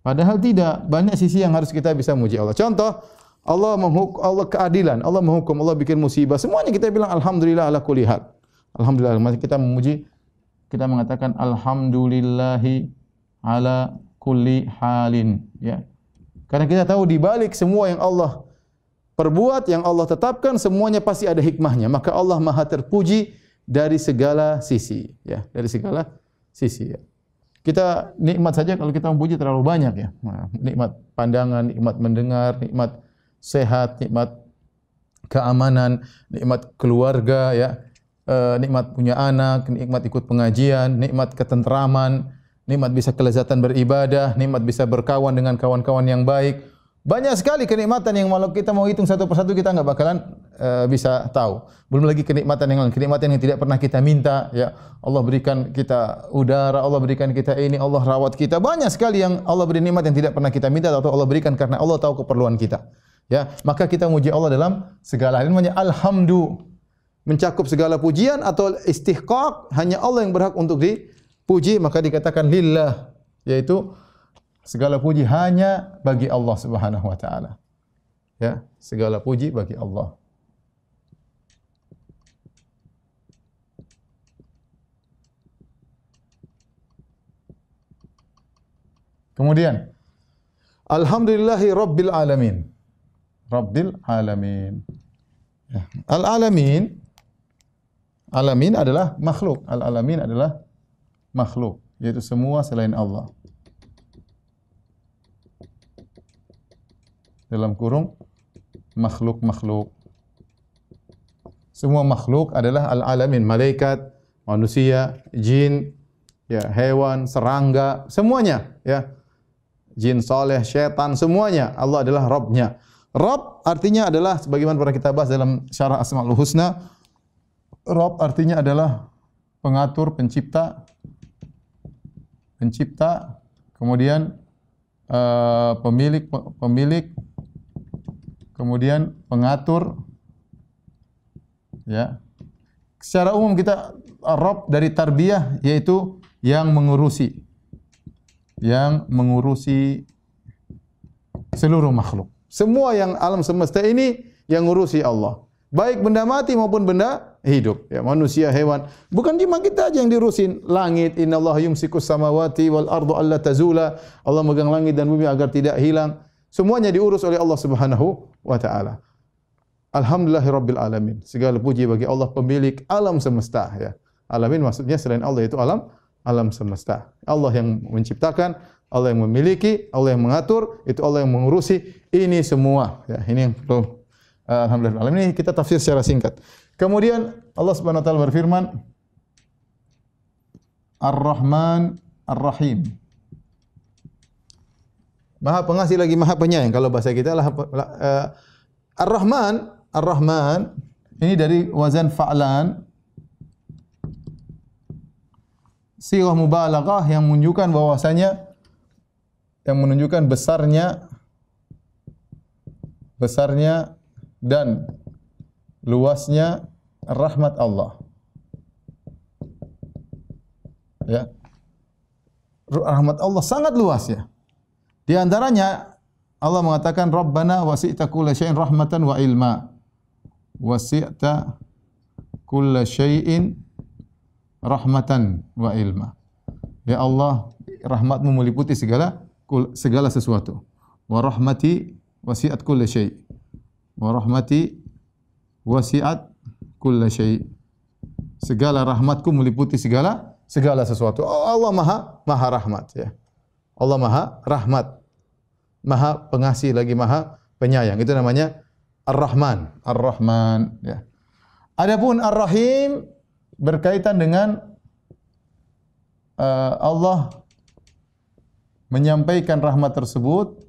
Padahal tidak, banyak sisi yang harus kita bisa memuji Allah. Contoh, Allah menghukum, Allah keadilan, Allah menghukum, Allah bikin musibah. Semuanya kita bilang alhamdulillah ala kulli hal. Alhamdulillah, kita memuji, kita mengatakan alhamdulillahi ala kulli halin, ya. Karena kita tahu di balik semua yang Allah perbuat, yang Allah tetapkan, semuanya pasti ada hikmahnya. Maka Allah maha terpuji dari segala sisi, ya, dari segala sisi, ya. Kita nikmat saja kalau kita memuji terlalu banyak, ya. Nah, nikmat pandangan, nikmat mendengar, nikmat sehat, nikmat keamanan, nikmat keluarga, ya. Nikmat punya anak, nikmat ikut pengajian, nikmat ketentraman, nikmat bisa kelezatan beribadah, nikmat bisa berkawan dengan kawan-kawan yang baik. Banyak sekali kenikmatan yang kalau kita mau hitung satu persatu kita enggak bakalan bisa tahu. Belum lagi kenikmatan yang tidak pernah kita minta, ya. Allah berikan kita udara, Allah berikan kita ini, Allah rawat kita. Banyak sekali yang Allah beri nikmat yang tidak pernah kita minta atau Allah berikan karena Allah tahu keperluan kita. Ya, maka kita muji Allah dalam segala hal. Namanya alhamdu, mencakup segala pujian, atau istihqaq, hanya Allah yang berhak untuk dipuji, maka dikatakan lillah, yaitu segala puji hanya bagi Allah Subhanahu wa taala. Ya, segala puji bagi Allah. Kemudian alhamdulillahi rabbil alamin. Rabbil alamin. Ya. Al-alamin, alamin adalah makhluk. Al-alamin adalah makhluk, yaitu semua selain Allah. Dalam kurung makhluk-makhluk. Semua makhluk adalah al-alamin, malaikat, manusia, jin, ya, hewan, serangga, semuanya, ya. Jin saleh, syaitan, semuanya Allah adalah Rabb-nya. Rabb artinya adalah sebagaimana pernah kita bahas dalam syarah Asmaul Husna. Rabb artinya adalah pengatur, pencipta, kemudian pemilik, kemudian pengatur, ya. Secara umum kita Rabb dari tarbiyah, yaitu yang mengurusi seluruh makhluk. Semua yang alam semesta ini yang ngurusi Allah. Baik benda mati maupun benda hidup, ya, manusia, hewan. Bukan cuma kita aja yang diurusin. Langit, innallaha yumsikus samawati wal ardu alla tazula. Allah megang langit dan bumi agar tidak hilang. Semuanya diurus oleh Allah Subhanahu wa taala. Alhamdulillahirabbil alamin. Segala puji bagi Allah pemilik alam semesta, ya. Alamin maksudnya selain Allah, itu alam semesta. Allah yang menciptakan, Allah yang memiliki, Allah yang mengatur, itu Allah yang mengurusi ini semua, ya. Ini yang perlu alhamdulillah. Ini kita tafsir secara singkat. Kemudian Allah Subhanahu wa taala berfirman Ar-Rahman Ar-Rahim. Maha pengasih lagi Maha penyayang. Kalau bahasa kita Ar-Rahman, Ar-Rahman ini dari wazan fa'lan. Sighah mubalaghah yang menunjukkan bahwasanya, yang menunjukkan besarnya besarnya dan luasnya rahmat Allah. Ya. Rahmat Allah sangat luas ya. Di antaranya Allah mengatakan Rabbana wasi'ta kulla syai'in rahmatan wa ilma. Wasi'ta kulla syai'in rahmatan wa ilma. Ya Allah, rahmat-Mu meliputi segala sesuatu. Wa rahmati wasi'at kulla syai'. Wa rahmati wasi'at kulla syai'. Segala rahmatku meliputi segala sesuatu. Allah maha rahmat ya. Allah maha rahmat. Maha pengasih lagi maha penyayang. Itu namanya Ar-Rahman. Ar-Rahman ya. Adapun Ar-Rahim berkaitan dengan Allah menyampaikan rahmat tersebut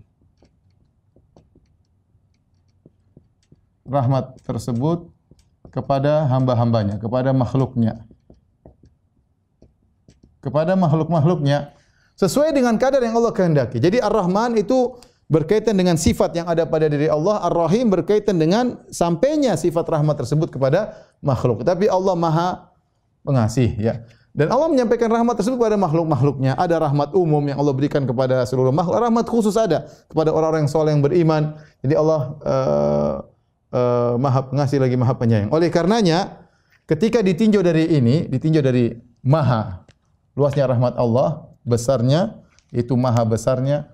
kepada hamba-hambanya, kepada makhluknya. Kepada makhluk-makhluknya sesuai dengan kadar yang Allah kehendaki. Jadi Ar-Rahman itu berkaitan dengan sifat yang ada pada diri Allah. Ar-Rahim berkaitan dengan sampainya sifat rahmat tersebut kepada makhluk. Tapi Allah Maha Pengasih ya. Dan Allah menyampaikan rahmat tersebut kepada makhluk-makhluknya. Ada rahmat umum yang Allah berikan kepada seluruh makhluk. Rahmat khusus ada kepada orang-orang yang soleh yang beriman. Jadi Allah Maha Pengasih lagi Maha Penyayang. Oleh karenanya ketika ditinjau dari maha luasnya rahmat Allah, besarnya itu maha besarnya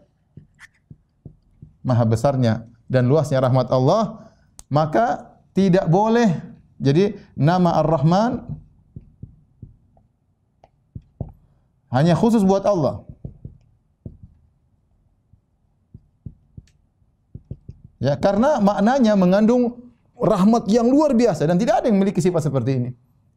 dan luasnya rahmat Allah, maka tidak boleh jadi nama Ar-Rahman hanya khusus buat Allah. Ya, karena maknanya mengandung rahmat yang luar biasa dan tidak ada yang memiliki sifat seperti ini.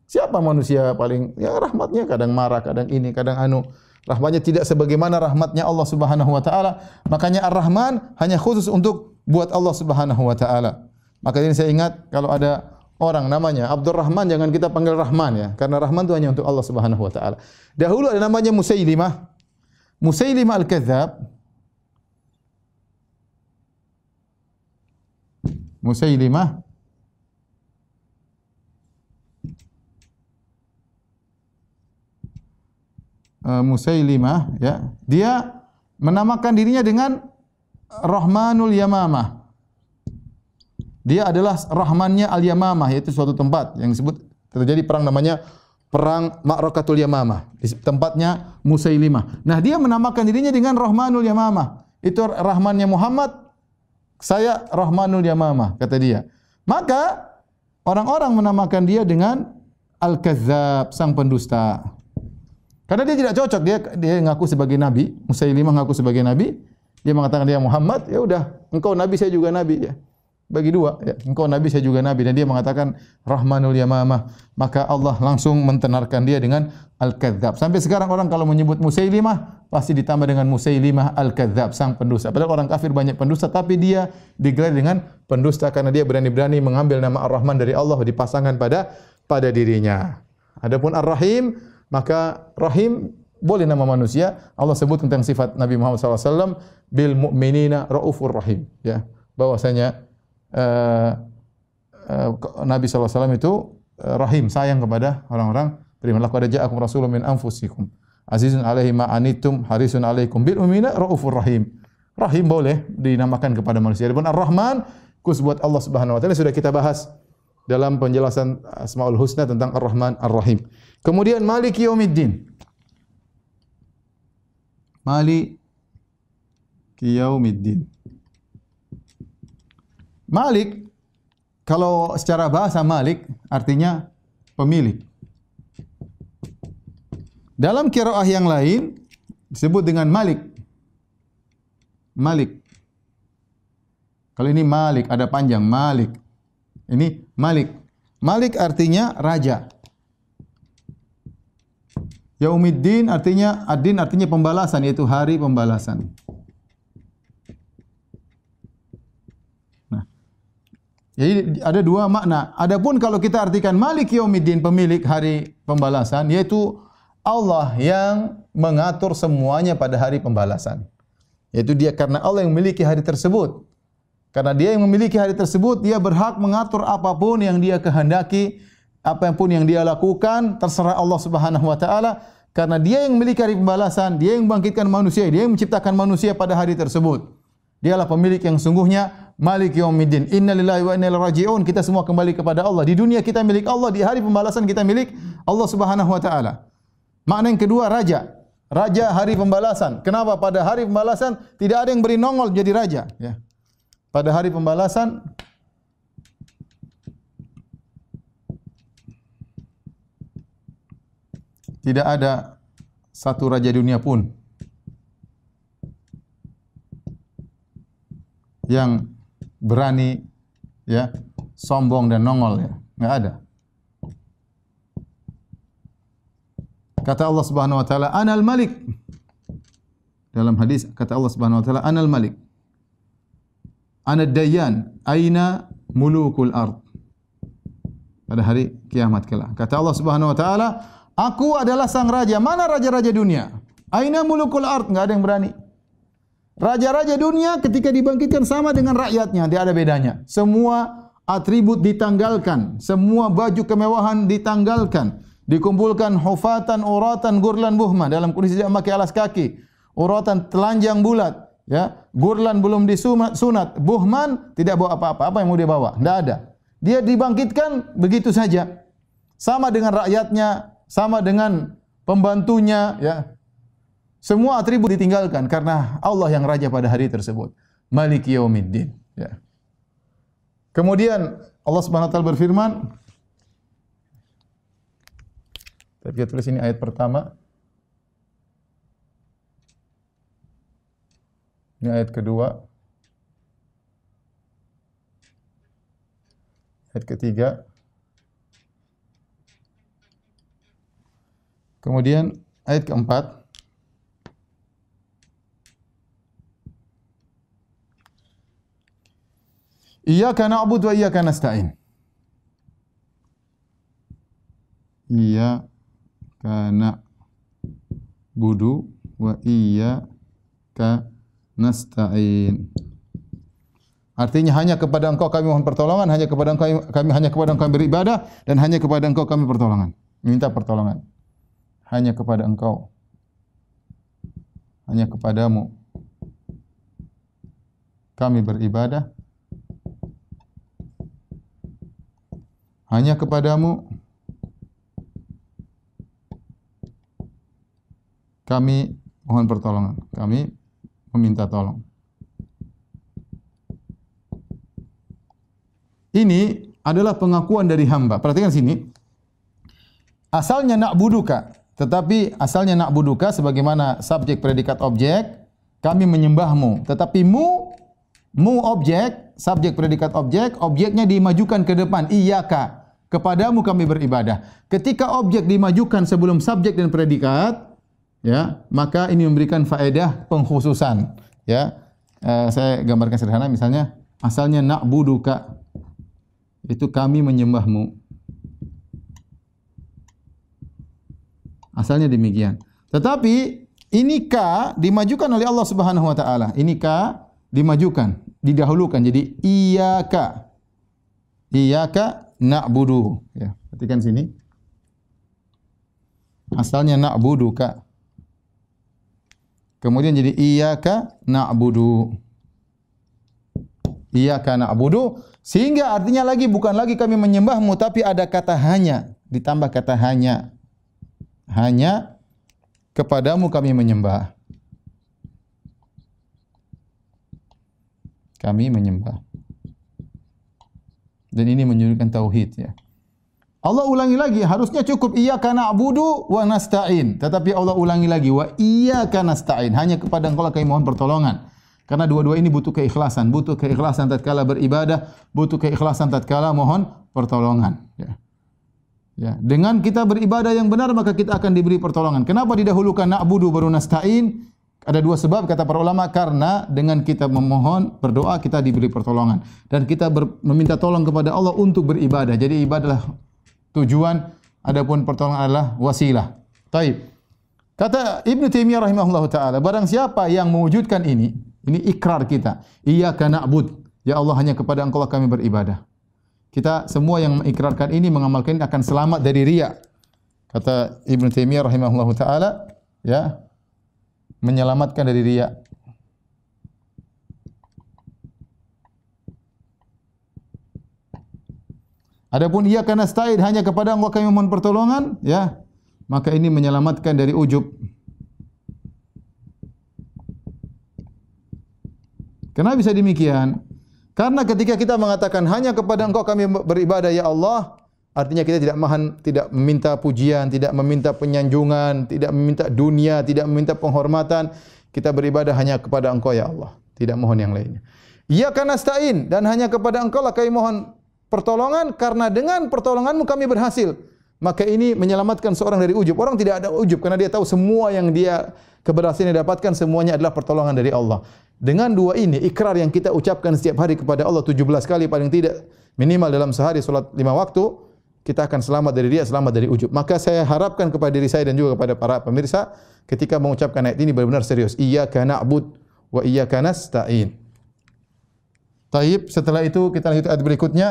Siapa manusia paling ya rahmatnya kadang marah, kadang ini, kadang anu. Rahmatnya tidak sebagaimana rahmatnya Allah Subhanahu wa taala. Makanya Ar-Rahman hanya khusus untuk buat Allah Subhanahu wa taala. Maka ini saya ingat kalau ada orang namanya Abdurrahman jangan kita panggil Rahman ya, karena Rahman itu hanya untuk Allah Subhanahu wa taala. Dahulu ada namanya Musailimah. Musailimah Al-Kadzdzab. Musailimah ya, dia menamakan dirinya dengan Rahmanul Yamamah. Dia adalah Rahmannya Al-Yamamah, yaitu suatu tempat yang disebut terjadi perang namanya Perang Ma'rakatul Yamamah. Di tempatnya Musailimah. Nah, dia menamakan dirinya dengan Rahmanul Yamamah. Itu Rahmannya Muhammad, saya Rahmanul Yamamah, kata dia. Maka orang-orang menamakan dia dengan Al-Kadzdzab, sang pendusta. Karena dia tidak cocok, dia ngaku sebagai nabi, Musailimah ngaku sebagai nabi, dia mengatakan dia Muhammad, ya udah, engkau nabi saya juga nabi ya. Bagi dua ya, engkau nabi saya juga nabi, dan dia mengatakan Rahmanul Yamamah, maka Allah langsung mentenarkan dia dengan Al-Kadzdzab. Sampai sekarang orang kalau menyebut Musailimah pasti ditambah dengan Musailimah Al-Kadzdzab, sang pendusta. Padahal orang kafir banyak pendusta, tapi dia digelar dengan pendusta karena dia berani-berani mengambil nama Ar-Rahman dari Allah dipasangkan pada dirinya. Adapun Ar-Rahim, maka Rahim boleh nama manusia. Allah sebut tentang sifat Nabi Muhammad SAW, bil mu'minina raufur rahim. Ya, bahwasanya Nabi SAW itu rahim, sayang kepada orang-orang beriman. Laqad ja'akum rasulun min anfusikum azizun 'alaihi ma anittum harisun 'alaikum bil mu'minina raufur rahim. Rahim boleh dinamakan kepada manusia. Adapun Ar-Rahman khusus buat Allah Subhanahu wa taala sudah kita bahas dalam penjelasan Asmaul Husna tentang Ar-Rahman Ar-Rahim. Kemudian Maliki Yaumiddin. Maliki Yaumiddin. Malik, kalau secara bahasa Malik artinya pemilik. Dalam qiraah yang lain disebut dengan Malik. Malik. Kalau ini Malik ada panjang Malik. Ini Malik. Malik artinya raja. Yaumiddin artinya, ad-din artinya pembalasan, yaitu hari pembalasan. Nah, jadi ada dua makna. Adapun kalau kita artikan Malik Yaumiddin, pemilik hari pembalasan, yaitu Allah yang mengatur semuanya pada hari pembalasan. Yaitu dia, karena Allah yang memiliki hari tersebut. Karena dia yang memiliki hari tersebut, dia berhak mengatur apapun yang dia kehendaki, apapun yang dia lakukan, terserah Allah Subhanahu wa taala. Karena dia yang memiliki hari pembalasan, dia yang membangkitkan manusia, dia yang menciptakan manusia pada hari tersebut. Dialah pemilik yang sungguhnya Malik Yaumiddin. Inna lillahi wa inna ilaihi raji'un. Kita semua kembali kepada Allah. Di dunia kita milik Allah, di hari pembalasan kita milik Allah Subhanahu wa taala. Makna yang kedua, raja. Raja hari pembalasan. Kenapa pada hari pembalasan tidak ada yang beri nongol jadi raja, ya. Pada hari pembalasan tidak ada satu raja dunia pun yang berani, ya, sombong dan nongol, ya. Enggak ada. Kata Allah Subhanahu wa taala, "Anal Malik." Dalam hadis kata Allah Subhanahu wa taala, "Anal Malik." Anad Dayyan, aina mulukul ard. Pada hari kiamat kelak. Kata Allah Subhanahu wa taala, "Aku adalah sang raja." Mana raja-raja dunia? Aina mulukul ard? Enggak ada yang berani. Raja-raja dunia ketika dibangkitkan sama dengan rakyatnya, tidak ada bedanya. Semua atribut ditanggalkan, semua baju kemewahan ditanggalkan. Dikumpulkan hufatan, uratan, gurlan, buhman. Dalam kondisi tidak memakai alas kaki. Uratan telanjang bulat, ya. Gurlan belum disunat, buhman tidak bawa apa-apa. Apa yang mau dia bawa? Tidak ada. Dia dibangkitkan begitu saja. Sama dengan rakyatnya, sama dengan pembantunya, ya. Semua atribut ditinggalkan karena Allah yang raja pada hari tersebut. Malik Yaumiddin, ya. Kemudian Allah Subhanahu wa taala berfirman, kita tulis ini ayat pertama. Ini ayat kedua. Ayat ketiga. Kemudian ayat keempat. Iyyaka na'budu wa iyyaka nasta'in. Iyyaka na'budu wa iyyaka nasta'in. Artinya hanya kepada Engkau kami mohon pertolongan, hanya kepada Engkau kami beribadah, dan hanya kepada Engkau kami pertolongan, minta pertolongan. Hanya kepada Engkau, hanya kepadamu kami beribadah, hanya kepadamu kami mohon pertolongan, kami meminta tolong. Ini adalah pengakuan dari hamba. Perhatikan sini. Asalnya na'buduka, tetapi asalnya na'buduka sebagaimana subjek, predikat, objek, kami menyembahmu. Tetapi mu objek, subjek, predikat, objek, objeknya dimajukan ke depan. Iyyaka, kepadamu kami beribadah. Ketika objek dimajukan sebelum subjek dan predikat, ya, maka ini memberikan faedah pengkhususan, ya. Saya gambarkan sederhana, misalnya asalnya na'buduka, itu kami menyembahmu. Asalnya demikian. Tetapi ini ka dimajukan oleh Allah Subhanahu wa taala. Ini ka dimajukan, didahulukan jadi iyyaka. Iyyaka na'budu, ya. Perhatikan sini. Asalnya na'buduka. Kemudian jadi iyyaka na'budu. Iyyaka na'budu, sehingga artinya lagi bukan lagi kami menyembahmu, tapi ada kata hanya, ditambah kata hanya. Hanya kepadamu kami menyembah. Kami menyembah. Dan ini menunjukkan tauhid, ya. Allah ulangi lagi, harusnya cukup iyyaka na'budu wa nasta'in, tetapi Allah ulangi lagi wa iyyaka nasta'in, hanya kepada Engkau kami mohon pertolongan. Karena dua-dua ini butuh keikhlasan tatkala beribadah, butuh keikhlasan tatkala mohon pertolongan, ya. Ya, dengan kita beribadah yang benar maka kita akan diberi pertolongan. Kenapa didahulukan na'budu baru nasta'in? Ada dua sebab kata para ulama, karena dengan kita memohon, berdoa, kita diberi pertolongan, dan kita meminta tolong kepada Allah untuk beribadah. Jadi ibadah tujuan, adapun pertolongan adalah wasilah. Taib. Kata Ibnu Taimiyah rahimahullahu taala, barang siapa yang mewujudkan ini ikrar kita. Iyyaka na'bud, Ya Allah, hanya kepada Engkau lah kami beribadah. Kita semua yang mengikrarkan ini, mengamalkan ini akan selamat dari riya. Kata Ibn Taimiyah rahimahullahu taala, ya, menyelamatkan dari riya. Adapun iyyaka nasta'in, hanya kepada Engkau kami mohon pertolongan, ya, maka ini menyelamatkan dari ujub. Kenapa bisa demikian? Karena ketika kita mengatakan hanya kepada Engkau kami beribadah ya Allah, artinya kita tidak meminta pujian, tidak meminta penyanjungan, tidak meminta dunia, tidak meminta penghormatan. Kita beribadah hanya kepada Engkau ya Allah, tidak mohon yang lainnya. Iyyaka nasta'in, dan hanya kepada Engkau lah kami mohon pertolongan, karena dengan pertolongan-Mu kami berhasil. Maka ini menyelamatkan seorang dari ujub. Orang tidak ada ujub karena dia tahu semua yang dia keberhasilan dapatkan semuanya adalah pertolongan dari Allah. Dengan dua ini, ikrar yang kita ucapkan setiap hari kepada Allah 17 kali paling tidak, minimal dalam sehari salat 5 waktu, kita akan selamat dari riya, selamat dari ujub. Maka saya harapkan kepada diri saya dan juga kepada para pemirsa, ketika mengucapkan ayat ini benar-benar serius. Iyyaka na'bud wa iyyaka nasta'in. Taib, setelah itu kita lanjut ayat berikutnya.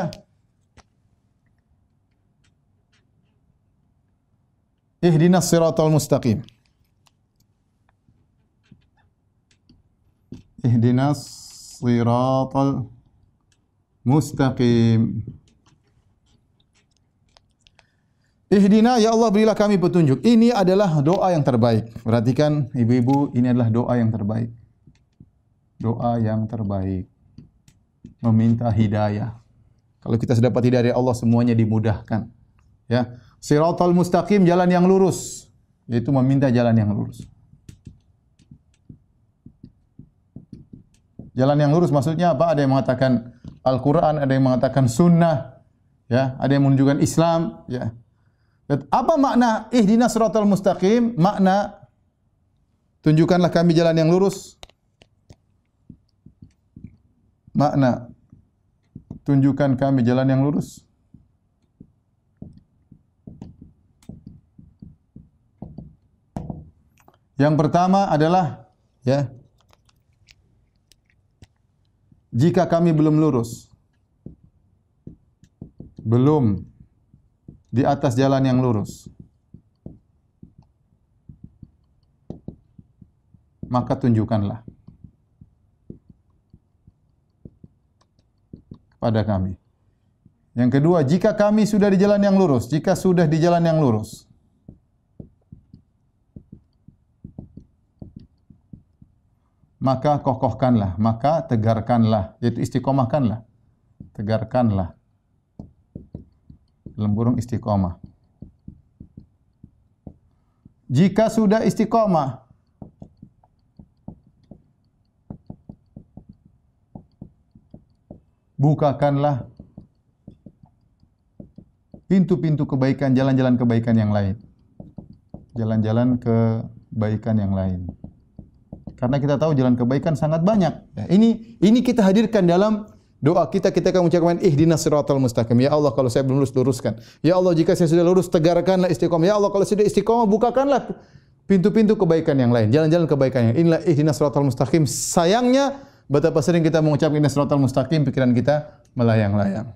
Ihdinas siratal mustaqim. Ihdinas siratal mustaqim. Ihdina, ya Allah berilah kami petunjuk. Ini adalah doa yang terbaik. Perhatikan ibu-ibu, ini adalah doa yang terbaik. Doa yang terbaik. Meminta hidayah. Kalau kita sudah dapat hidayah dari Allah, semuanya dimudahkan. Ya, siratal mustaqim, jalan yang lurus, yaitu meminta jalan yang lurus. Jalan yang lurus maksudnya apa? Ada yang mengatakan Al-Quran, ada yang mengatakan Sunnah, ya, ada yang menunjukkan Islam, ya. Apa makna ihdinas siratal mustaqim? Makna tunjukkanlah kami jalan yang lurus. Makna tunjukkan kami jalan yang lurus. Yang pertama adalah, ya, jika kami belum lurus, belum di atas jalan yang lurus, maka tunjukkanlah kepada kami. Yang kedua, jika kami sudah di jalan yang lurus, jika sudah di jalan yang lurus, maka kokohkanlah, maka tegarkanlah, yaitu istiqomahkanlah. Tegarkanlah. Dalam kurung istiqomah. Jika sudah istiqomah, bukakanlah pintu-pintu kebaikan, jalan-jalan kebaikan yang lain. Jalan-jalan kebaikan yang lain. Karena kita tahu jalan kebaikan sangat banyak. Ya, ini kita hadirkan dalam doa kita. Kita akan mengucapkan ihdinas siratal mustaqim. Ya Allah, kalau saya belum lurus, luruskan. Ya Allah, jika saya sudah lurus, tegarkanlah istiqomah. Ya Allah, kalau sudah istiqomah, bukakanlah pintu-pintu kebaikan yang lain, jalan-jalan kebaikan yang. Inilah ihdinas siratal mustaqim. Sayangnya betapa sering kita mengucapkan ihdinas siratal mustaqim, pikiran kita melayang-layang,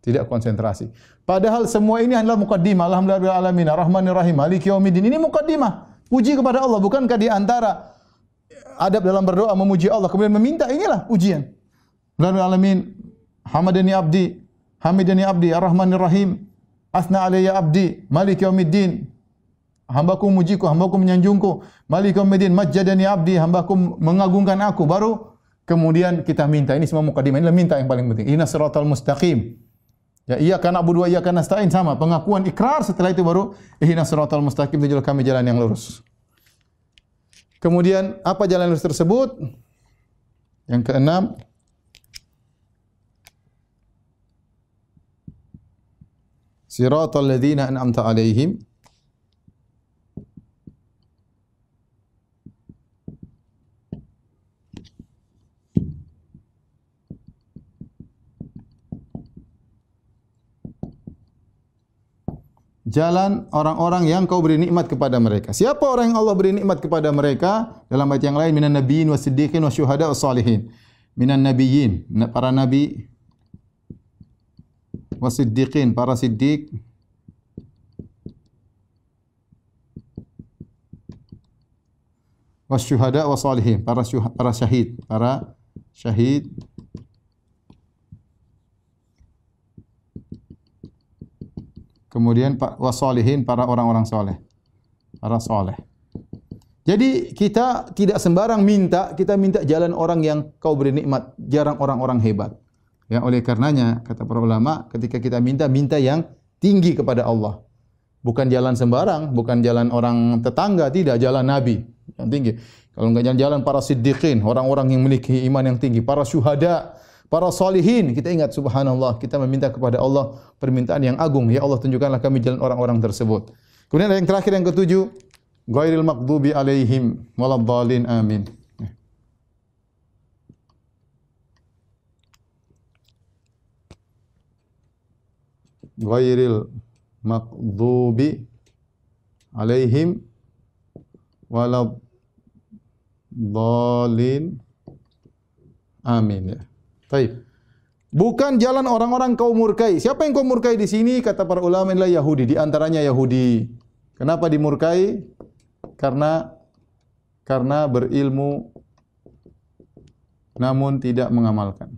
tidak konsentrasi. Padahal semua ini adalah muqaddimah. Alhamdulillahirabbil alamin, arrahmanir rahim, maliki yaumiddin. Ini muqaddimah. Puji kepada Allah. Bukankah di antara adab dalam berdoa memuji Allah kemudian meminta, inilah ujian. Alhamdulillahirabbil alamin, hamidani abdi, arrahmanir rahim, asna alayya abdi, maliki yaumiddin. Hambaku memujiku, hambaku menyanjungku, maliki yaumiddin, majjadani abdi, hambaku mengagungkan aku. Baru kemudian kita minta. Ini semua muqaddimah. Inilah minta yang paling penting. Ihdinas siratal mustaqim. Ya, iyyaka na'budu wa iyyaka nasta'in, sama pengakuan ikrar. Setelah itu baru ihdinas siratal mustaqim, tunjukkanlah kami jalan yang lurus. Kemudian apa jalan lurus tersebut? Yang keenam, siratal ladzina an'amta 'alaihim jalan orang-orang yang kau beri nikmat kepada mereka. Siapa orang yang Allah beri nikmat kepada mereka? Dalam ayat yang lain, minan nabiyyin wasiddiqin wasyuhada wassalihin. minan nabiyyin, para nabi, wasiddiqin, para siddiq, wasyuhada wasalihin, para syahid, kemudian wasalihin, para orang-orang saleh, para saleh. Jadi kita tidak sembarang minta, kita minta jalan orang yang kau beri nikmat, jarang orang-orang hebat. Ya, oleh karenanya kata para ulama, ketika kita minta, minta yang tinggi kepada Allah. Bukan jalan sembarang, bukan jalan orang tetangga, tidak, jalan Nabi yang tinggi. Kalau enggak jalan-jalan para siddiqin, orang-orang yang memiliki iman yang tinggi, para syuhada, para salihin. Kita ingat subhanallah, kita meminta kepada Allah permintaan yang agung. Ya Allah, tunjukkanlah kami jalan orang-orang tersebut. Kemudian yang terakhir, yang ketujuh, ghairil maghdubi alaihim waladhdallin, amin. Ghairil maghdubi alaihim waladhdallin, amin, ya. Baik. Bukan jalan orang-orang kau murkai. Siapa yang kau murkai di sini? Kata para ulama, adalah Yahudi, di antaranya Yahudi. Kenapa dimurkai? Karena berilmu namun tidak mengamalkan.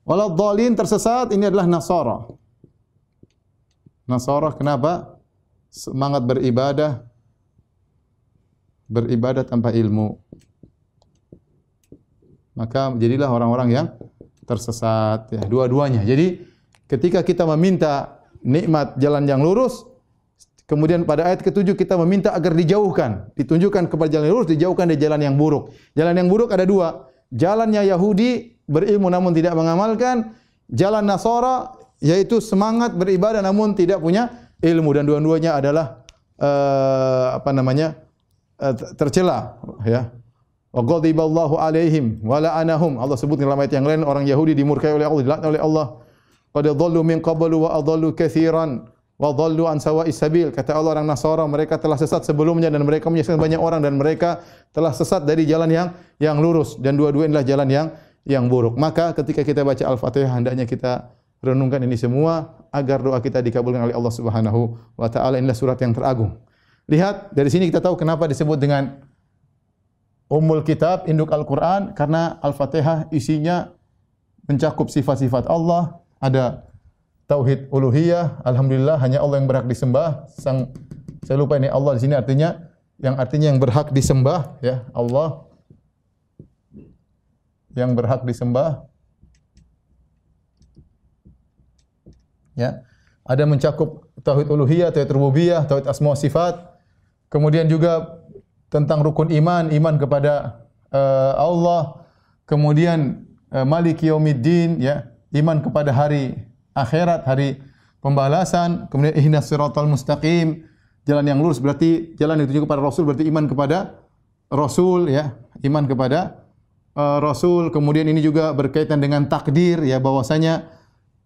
Waladhdallin, tersesat, ini adalah Nasara. Nasara kenapa? Semangat beribadah tanpa ilmu. Maka jadilah orang-orang yang tersesat, ya, dua-duanya. Jadi ketika kita meminta nikmat jalan yang lurus, kemudian pada ayat ketujuh kita meminta agar dijauhkan, ditunjukkan kepada jalan yang lurus, dijauhkan dari jalan yang buruk. Jalan yang buruk ada dua. Jalannya Yahudi, berilmu namun tidak mengamalkan. Jalan Nasara, yaitu semangat beribadah namun tidak punya ilmu, dan dua-duanya adalah tercela, ya. Wa ghadiballahu alaihim wa la'anahum. Allah sebut dalam ayat yang lain, orang Yahudi dimurkai oleh Allah, dilaknat oleh Allah. Qad dhallu min qablu wa adallu katsiran wa dhallu an sawa'is sabil. Kata Allah, orang Nasara mereka telah sesat sebelumnya dan mereka menyesatkan banyak orang, dan mereka telah sesat dari jalan yang lurus, dan dua-duanya adalah jalan yang buruk. Maka ketika kita baca Al-Fatihah, hendaknya kita renungkan ini semua agar doa kita dikabulkan oleh Allah Subhanahu wa taala. Inilah surat yang teragung. Lihat, dari sini kita tahu kenapa disebut dengan Ummul Kitab, induk Al-Quran, karena Al-Fatihah isinya mencakup sifat-sifat Allah. Ada tauhid uluhiyah, alhamdulillah hanya Allah yang berhak disembah. Saya lupa ini Allah di sini artinya yang berhak disembah, ya, Allah yang berhak disembah. Ya. Ada mencakup tauhid uluhiyah, tauhid rububiyah, tauhid asma wa sifat. Kemudian juga tentang rukun iman kepada Allah. Kemudian Maliki Yaumiddin, ya, iman kepada hari akhirat, hari pembalasan. Kemudian ihdinas siratal mustaqim, jalan yang lurus, berarti jalan yang dituju kepada Rasul, berarti iman kepada Rasul, ya, iman kepada Rasul. Kemudian ini juga berkaitan dengan takdir, ya, bahwasanya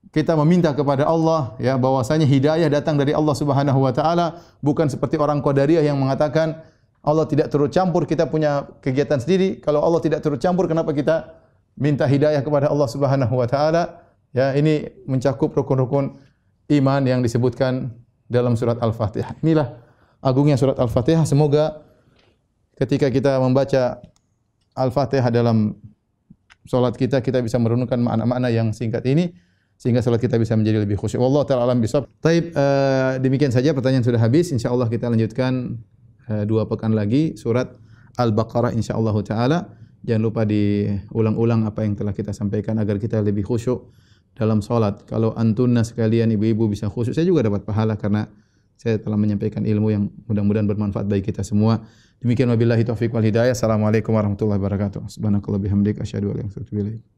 kita meminta kepada Allah, ya, bahwasanya hidayah datang dari Allah Subhanahu wa taala, bukan seperti orang Qadariyah yang mengatakan Allah tidak turut campur, kita punya kegiatan sendiri. Kalau Allah tidak turut campur, kenapa kita minta hidayah kepada Allah Subhanahu wa taala? Ya, ini mencakup rukun-rukun iman yang disebutkan dalam surat Al-Fatihah. Inilah agungnya surat Al-Fatihah. Semoga ketika kita membaca Al-Fatihah dalam salat kita bisa merenungkan makna-makna yang singkat ini, sehingga salat kita bisa menjadi lebih khusyuk. Wallahu ta'ala alam bisawab. Baik, demikian saja, pertanyaan sudah habis. Insyaallah kita lanjutkan 2 pekan lagi surat Al-Baqarah insyaallah taala. Jangan lupa diulang-ulang apa yang telah kita sampaikan agar kita lebih khusyuk dalam salat. Kalau antunna sekalian, ibu-ibu bisa khusyuk, saya juga dapat pahala karena saya telah menyampaikan ilmu yang mudah-mudahan bermanfaat bagi kita semua. Demikian wabillahi taufiq wal hidayah. Assalamualaikum warahmatullahi wabarakatuh. Subhanakallah bihamdik asyhadu an la ilaha illa anta astaghfiruka wa atubu ilaik.